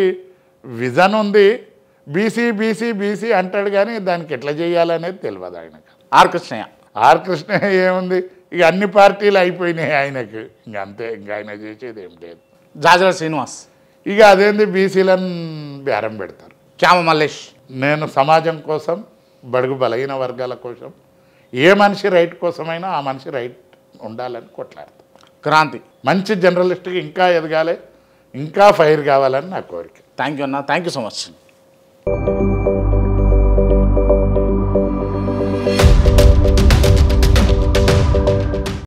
విజన్ ఉంది, బీసీ అంటాడు, కానీ దానికి ఎట్లా చేయాలనేది తెలియదు ఆయనకు. ఆర్ కృష్ణయ్య ఏముంది, ఇక అన్ని పార్టీలు అయిపోయినాయి ఆయనకు, ఇంక అంతే, ఇంకా ఆయన చేసేది ఏం లేదు. జాజల శ్రీనివాస్. ఇక అదేంది బీసీలను బేరం పెడతారు. క్యామ మల్లేష్. నేను సమాజం కోసం, బడుగు బలహీన వర్గాల కోసం, ఏ మనిషి రైట్ కోసమైనా ఆ మనిషి రైట్ ఉండాలని కొట్లాడతాను. క్రాంతి. మంచి జర్నలిస్ట్కి ఇంకా ఎదగాలి, ఇంకా ఫైర్ కావాలని నా కోరిక. థ్యాంక్ యూ అన్న, థ్యాంక్ యూ సో మచ్.